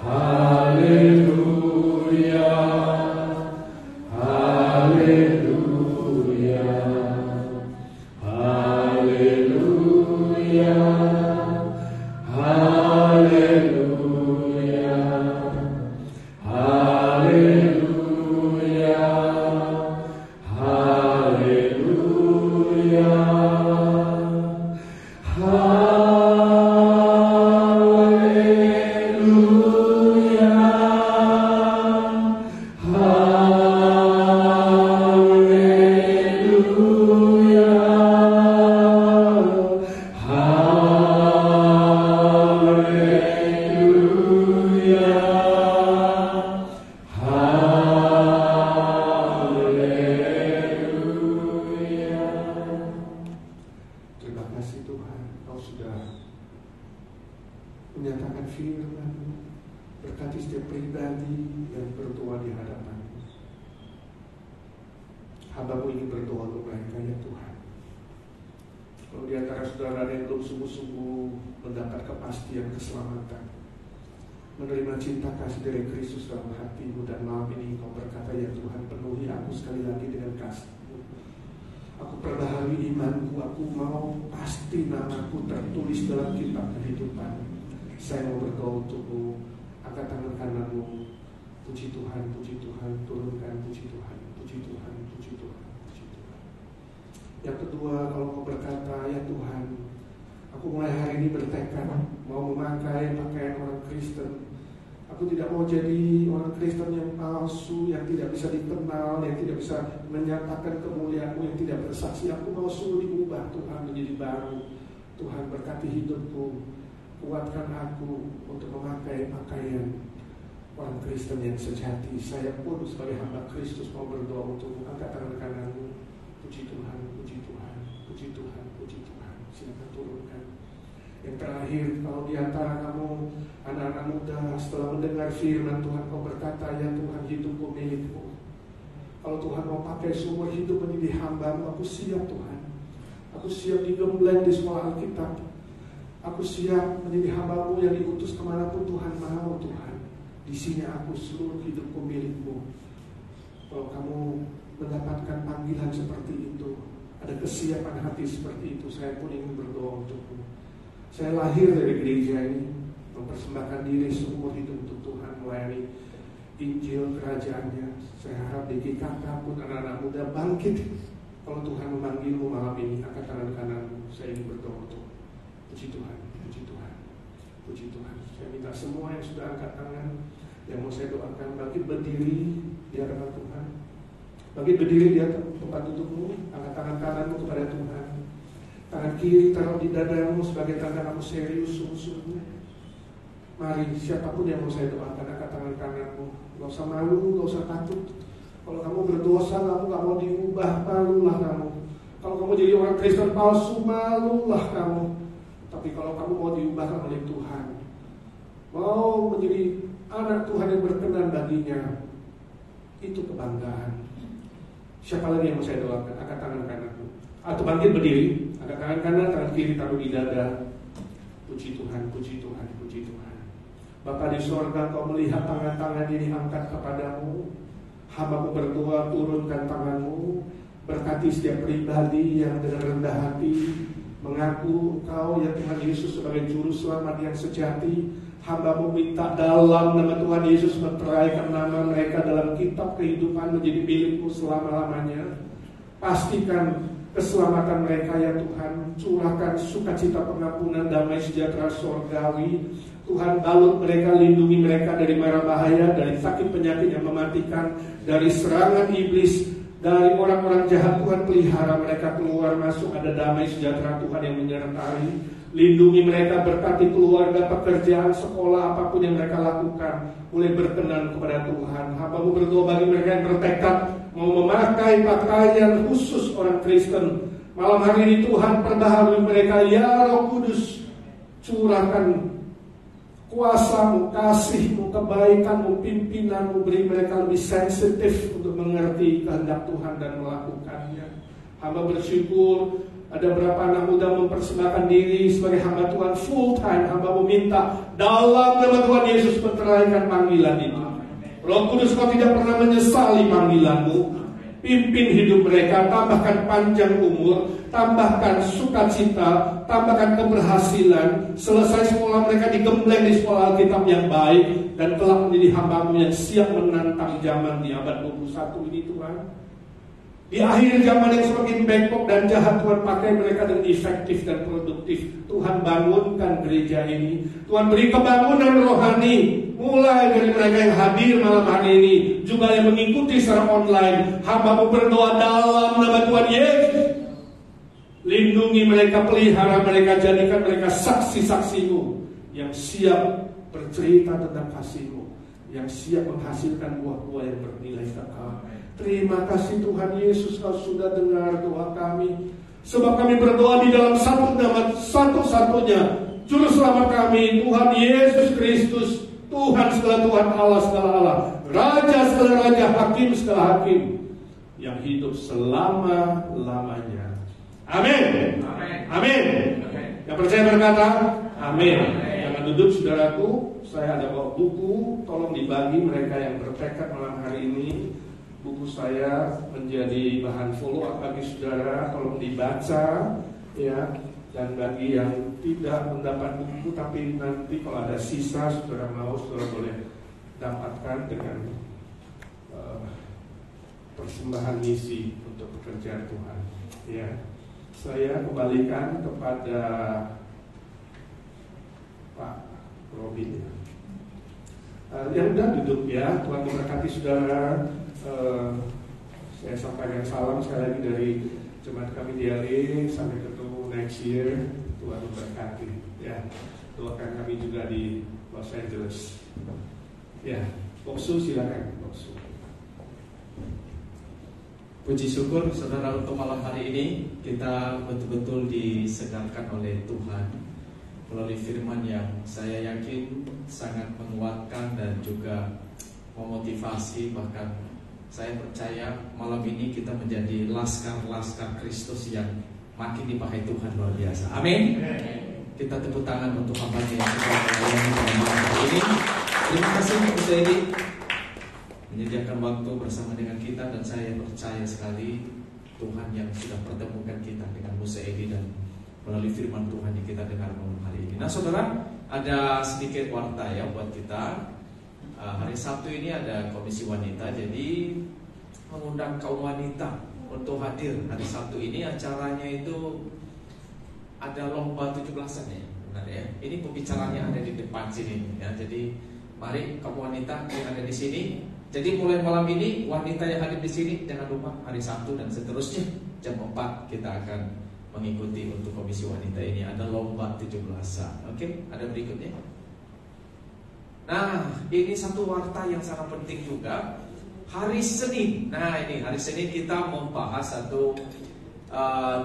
haleluya, haleluya, haleluya, haleluya, haleluya, haleluya, terima kasih Tuhan, Kau sudah menyatakan firman. Berkati setiap pribadi yang berdoa di hadapan-Mu. Hamba-Mu ingin berdoa untuk mereka ya Tuhan. Kalau di antara saudara yang belum sungguh-sungguh mendapat kepastian keselamatan, menerima cinta kasih dari Kristus dalam hati-Mu, dan malam ini Kau berkata ya Tuhan, penuhi aku sekali lagi dengan kasih-Mu. Aku perbaharui imanku, aku mau pasti namaku tertulis dalam kitab kehidupan. Saya mau berdoa untuk-Mu. Angkat tangan kanan-Mu. Puji Tuhan, turunkan puji Tuhan, puji Tuhan, puji Tuhan, puji Tuhan. Yang kedua, kalau Kau berkata, ya Tuhan, aku mulai hari ini bertekad mau memakai pakaian orang Kristen. Aku tidak mau jadi orang Kristen yang palsu, yang tidak bisa dikenal, yang tidak bisa menyatakan kemuliaan-Mu, yang tidak bersaksi. Aku mau suruh diubah Tuhan menjadi baru. Tuhan berkati hidupku, kuatkan aku untuk memakai pakaian orang Kristen yang sejati. Saya pun sebagai hamba Kristus mau berdoa untuk-Mu. Angkat tangan kanan-Mu. Puji Tuhan, puji Tuhan, puji Tuhan, puji Tuhan. Silakan turunkan. Yang terakhir, kalau di antara kamu anak-anak muda setelah mendengar firman Tuhan, kau berkata, ya Tuhan, hidupku milik-Mu. Kalau Tuhan mau pakai seumur hidup menjadi hamba-Mu, aku siap Tuhan. Aku siap digembleng di sekolah Alkitab. Aku siap menjadi hamba-Mu yang diutus kemanapun Tuhan mau Tuhan. Di sini aku seluruh hidupku milik-Mu. Kalau kamu mendapatkan panggilan seperti itu, ada kesiapan hati seperti itu, saya pun ingin berdoa untuk-Mu. Saya lahir dari gereja ini, mempersembahkan diri seumur hidup untuk Tuhan, melayani Injil kerajaan-Nya. Saya harap di GKK pun anak-anak muda bangkit. Kalau Tuhan memanggil-Mu malam ini, angkat tangan kanan-Mu. Saya ingin berdoa untuk puji Tuhan, puji Tuhan, puji Tuhan. Saya minta semua yang sudah angkat tangan, yang mau saya doakan, bangkit berdiri di hadapan Tuhan. Bangkit berdiri di atas tempat duduk-Mu, angkat tangan kanan-Mu kepada Tuhan. Tangan kiri taruh di dadamu sebagai tanda kamu serius sungguh-sungguh. Mari, siapapun yang mau saya doakan, angkat tangan kananmu. Gak usah malu, gak usah takut. Kalau kamu berdosa, kamu gak mau diubah, malulah kamu. Kalau kamu jadi orang Kristen palsu, malulah kamu. Tapi kalau kamu mau diubah oleh Tuhan, mau menjadi anak Tuhan yang berkenan baginya, itu kebanggaan. Siapa lagi yang mau saya doakan? Angkat tangan kananmu. Atau bangkit berdiri, angkat tangan kanan, tangan kiri taruh di dada. Puji Tuhan, puji Tuhan, puji Tuhan. Bapa di sorga, Kau melihat tangan-tangan ini angkat kepadamu. Hamba-Mu berdoa, turunkan tangan-Mu. Berkati setiap pribadi yang dengan rendah hati mengaku Engkau ya Tuhan Yesus sebagai juru selamat yang sejati. Hamba-Mu minta dalam nama Tuhan Yesus menteraikan nama mereka dalam kitab kehidupan menjadi milik-Mu selama-lamanya. Pastikan keselamatan mereka ya Tuhan. Curahkan sukacita pengampunan, damai sejahtera surgawi. Tuhan, balut mereka, lindungi mereka dari mara bahaya, dari sakit penyakit yang mematikan, dari serangan iblis, dari orang-orang jahat. Tuhan, pelihara mereka keluar masuk, ada damai sejahtera Tuhan yang menyertai. Lindungi mereka, berkati keluarga, pekerjaan, sekolah, apapun yang mereka lakukan, boleh berkenan kepada Tuhan. Hamba-Mu berdoa bagi mereka yang bertekad mau memakai pakaian khusus orang Kristen. Malam hari ini Tuhan perbaharui mereka. Ya Roh Kudus, curahkan kuasa-Mu, kasih-Mu, kebaikan-Mu, pimpinan-Mu, beri mereka lebih sensitif untuk mengerti kehendak Tuhan dan melakukannya. Hamba bersyukur ada berapa anak muda mempersembahkan diri sebagai hamba Tuhan full time. Hamba meminta dalam nama Tuhan Yesus menteraikan panggilan itu. Roh Kudus, Kau tidak pernah menyesali panggilan-Mu. Pimpin hidup mereka, tambahkan panjang umur, tambahkan sukacita, tambahkan keberhasilan. Selesai sekolah mereka digembleng di sekolah Alkitab yang baik, dan kelak menjadi hamba-Mu yang siap menantang zaman di abad 21 ini Tuhan. Di akhir zaman yang semakin bengkok dan jahat, Tuhan pakai mereka dengan efektif dan produktif. Tuhan bangunkan gereja ini. Tuhan beri kebangunan rohani, mulai dari mereka yang hadir malam hari ini, juga yang mengikuti secara online. Hamba-Mu berdoa dalam nama Tuhan Yesus. Lindungi mereka, pelihara mereka, jadikan mereka saksi-saksi-Mu yang siap bercerita tentang kasih-Mu, yang siap menghasilkan buah-buah yang bernilai kekal. Terima kasih Tuhan Yesus, Kau sudah dengar doa kami. Sebab kami berdoa di dalam satu nama, satu-satunya Juru Selamat kami, Tuhan Yesus Kristus, Tuhan segala Tuhan, Allah segala Allah, Raja segala Raja, Hakim segala Hakim, yang hidup selama-lamanya. Amin. Amin. Yang percaya berkata amin. Jangan duduk saudaraku. Saya ada bawa buku, tolong dibagi mereka yang bertekad malam hari ini. Buku saya menjadi bahan follow up bagi saudara, tolong dibaca ya. Dan bagi yang tidak mendapat buku tapi nanti kalau ada sisa saudara mau, saudara boleh dapatkan dengan persembahan misi untuk pekerjaan Tuhan ya. Saya kembalikan kepada Pak Robin ya. Yang udah duduk ya, Tuhan memberkati saudara. Saya sampaikan salam sekali lagi dari jemaat kami di LA. Sampai ketemu next year. Tuhan memberkati ya. Doakan kami juga di Los Angeles ya. Boksu silakan Boksu. Puji syukur saudara, untuk malam hari ini kita betul-betul disegarkan oleh Tuhan melalui firman yang saya yakin sangat menguatkan dan juga memotivasi. Bahkan saya percaya malam ini kita menjadi laskar-laskar Kristus yang makin dipakai Tuhan luar biasa. Amin. Kita tepuk tangan untuk hamba-Nya yang sudah melayani pada malam hari ini. Terima kasih untuk Edi menyediakan waktu bersama dengan kita, dan saya percaya sekali Tuhan yang sudah pertemukan kita dengan Musa Edi dan melalui firman Tuhan yang kita dengar malam hari ini. Nah saudara, ada sedikit warta ya buat kita. Hari Sabtu ini ada komisi wanita, jadi mengundang kaum wanita untuk hadir hari Sabtu ini. Acaranya itu ada lomba 17-an ya, benar ya. Ini pembicaranya ada di depan sini ya. Jadi mari kaum wanita yang ada di sini. Jadi mulai malam ini wanita yang hadir di sini jangan lupa hari Sabtu dan seterusnya jam 4 kita akan mengikuti untuk komisi wanita ini, ada lomba 17-an. Oke, ada berikutnya. Nah, ini satu warta yang sangat penting juga. Hari Senin. Nah, ini hari Senin kita membahas satu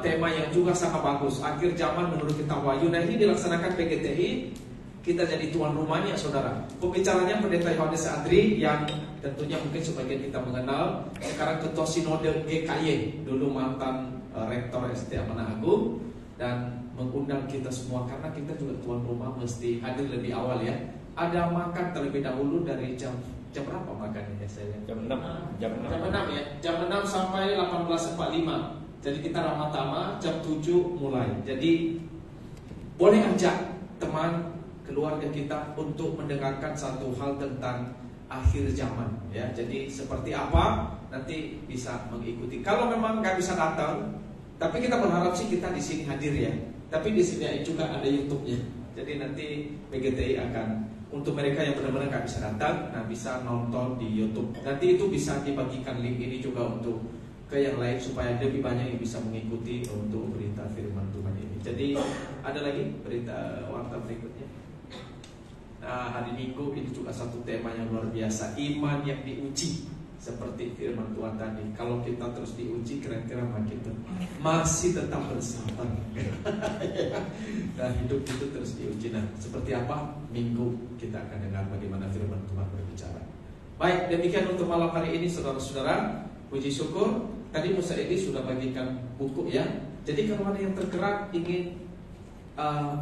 tema yang juga sangat bagus. Akhir zaman menurut kitab Wahyu. Nah, ini dilaksanakan PGTI. Kita jadi tuan rumahnya, saudara. Pembicaranya Pendeta Yohanes Adri yang tentunya mungkin sebagian kita mengenal. Sekarang Ketua Sinode GKY, dulu mantan Rektor ST Amanah Agung, dan mengundang kita semua karena kita juga tuan rumah mesti hadir lebih awal ya. Ada makan terlebih dahulu dari jam berapa makannya ya saya? Jam 6 ya. Jam 6 sampai 18.45. Jadi kita ramah tamah jam 7 mulai. Jadi boleh ajak teman keluarga kita untuk mendengarkan satu hal tentang akhir zaman ya. Jadi seperti apa nanti bisa mengikuti. Kalau memang nggak bisa datang, tapi kita berharap sih kita di sini hadir ya. Tapi di sini juga ada YouTube-nya. Jadi nanti PGTI akan, untuk mereka yang benar-benar nggak bisa datang, nah bisa nonton di YouTube. Nanti itu bisa dibagikan link ini juga untuk ke yang lain supaya lebih banyak yang bisa mengikuti untuk berita firman Tuhan ini. Jadi ada lagi berita warta berikutnya. Nah, hari Minggu ini juga satu tema yang luar biasa, iman yang diuji. Seperti firman Tuhan tadi, kalau kita terus diuji, kira-kira masih tetap bersabar. Nah, hidup itu terus diuji. Nah, seperti apa? Minggu kita akan dengar bagaimana firman Tuhan berbicara. Baik, demikian untuk malam hari ini, saudara-saudara. Puji syukur, tadi Musa Edi sudah bagikan buku ya. Jadi kalau ada yang tergerak ingin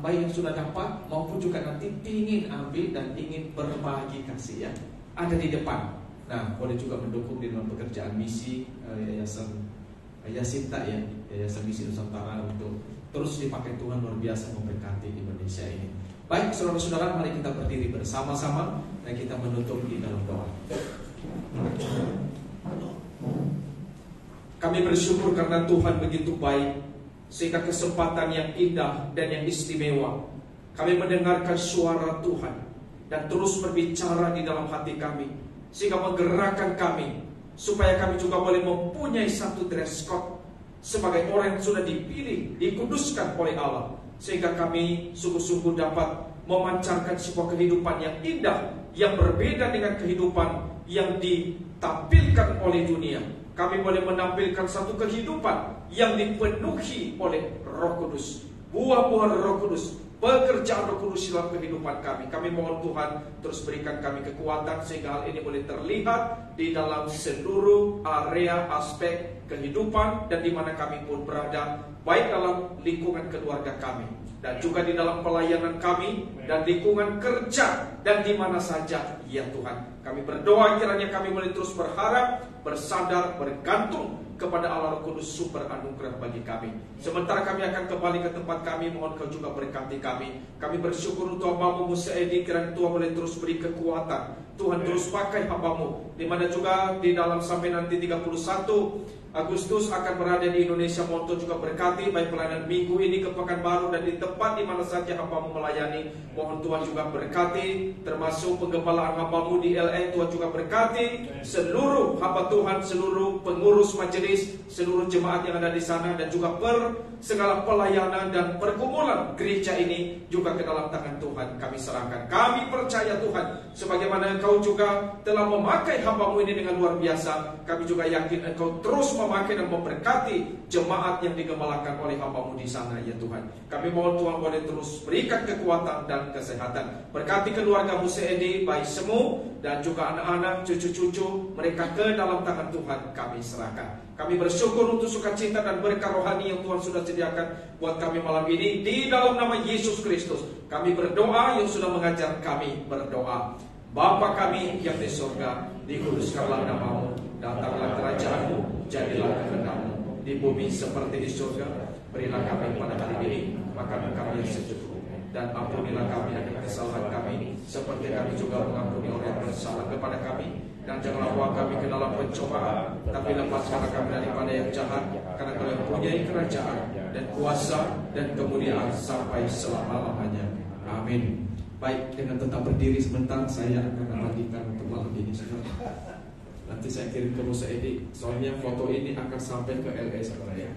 baik yang sudah dapat maupun juga nanti ingin ambil dan ingin berbagi kasih ya, ada di depan. Nah, boleh juga mendukung di dalam pekerjaan misi Yayasan Yasinta ya, Yayasan Misi Nusantara, untuk terus dipakai Tuhan luar biasa memberkati Indonesia ini. Baik, saudara-saudara, mari kita berdiri bersama-sama dan kita menutup di dalam doa. Kami bersyukur karena Tuhan begitu baik, sehingga kesempatan yang indah dan yang istimewa kami mendengarkan suara Tuhan dan terus berbicara di dalam hati kami, sehingga menggerakkan kami supaya kami juga boleh mempunyai satu dress code sebagai orang yang sudah dipilih, dikuduskan oleh Allah, sehingga kami sungguh-sungguh dapat memancarkan sebuah kehidupan yang indah, yang berbeda dengan kehidupan yang ditampilkan oleh dunia. Kami boleh menampilkan satu kehidupan yang dipenuhi oleh Roh Kudus, buah-buah Roh Kudus, pekerjaan Roh Kudus dalam kehidupan kami. Kami mohon Tuhan terus berikan kami kekuatan sehingga hal ini boleh terlihat di dalam seluruh area aspek kehidupan dan di mana kami pun berada, baik dalam lingkungan keluarga kami dan juga di dalam pelayanan kami dan lingkungan kerja dan di mana saja ya Tuhan. Kami berdoa kiranya kami boleh terus berharap, bersandar, bergantung kepada Allah Roh Kudus, sumber anugerah bagi kami. Sementara kami akan kembali ke tempat kami, mohon Kau juga berkati kami. Kami bersyukur untuk hamba-Mu Musa Edi, kiranya Tuhan boleh terus beri kekuatan. Tuhan terus pakai hamba-Mu, di mana juga di dalam sampai nanti 31 Agustus akan berada di Indonesia. Mohon Tuhan juga berkati baik pelayanan minggu ini ke Pekanbaru dan di tempat di mana saja hamba-Mu melayani. Mohon Tuhan juga berkati, termasuk penggembalaan hamba-Mu di LA. Tuhan juga berkati seluruh hamba Tuhan, seluruh pengurus majelis, seluruh jemaat yang ada di sana, dan juga segala pelayanan dan pergumulan gereja ini juga ke dalam tangan Tuhan kami serahkan. Kami percaya Tuhan, sebagaimana Engkau juga telah memakai hamba-Mu ini dengan luar biasa, kami juga yakin Engkau terus memakai dan memberkati jemaat yang digembalakan oleh hamba-Mu di sana ya Tuhan. Kami mohon Tuhan boleh terus berikan kekuatan dan kesehatan. Berkati keluarga Musa Edi, baik semu dan juga anak-anak, cucu-cucu mereka ke dalam tangan Tuhan kami serahkan. Kami bersyukur untuk sukacita dan berkah rohani yang Tuhan sudah sediakan buat kami malam ini. Di dalam nama Yesus Kristus kami berdoa, yang sudah mengajar kami berdoa. Bapa kami yang di surga, dikuduskanlah nama-Mu, datanglah kerajaan-Mu, jadilah kehendak-Mu di bumi seperti di surga. Berilah kami pada hari ini makanan kami yang secukupnya, dan ampunilah kami akan kesalahan kami, seperti kami juga mengampuni orang yang bersalah kepada kami. Dan janganlah bawa kami ke dalam pencobaan, tapi lepaskanlah kami daripada yang jahat, karena Kau yang mempunyai kerajaan dan kuasa dan kemuliaan sampai selama-lamanya. Amin. Baik, dengan tetap berdiri sebentar, saya akan lanjutkan untuk malam ini. Nanti saya kirim ke Musa Edi, soalnya foto ini akan sampai ke LA saudara ya.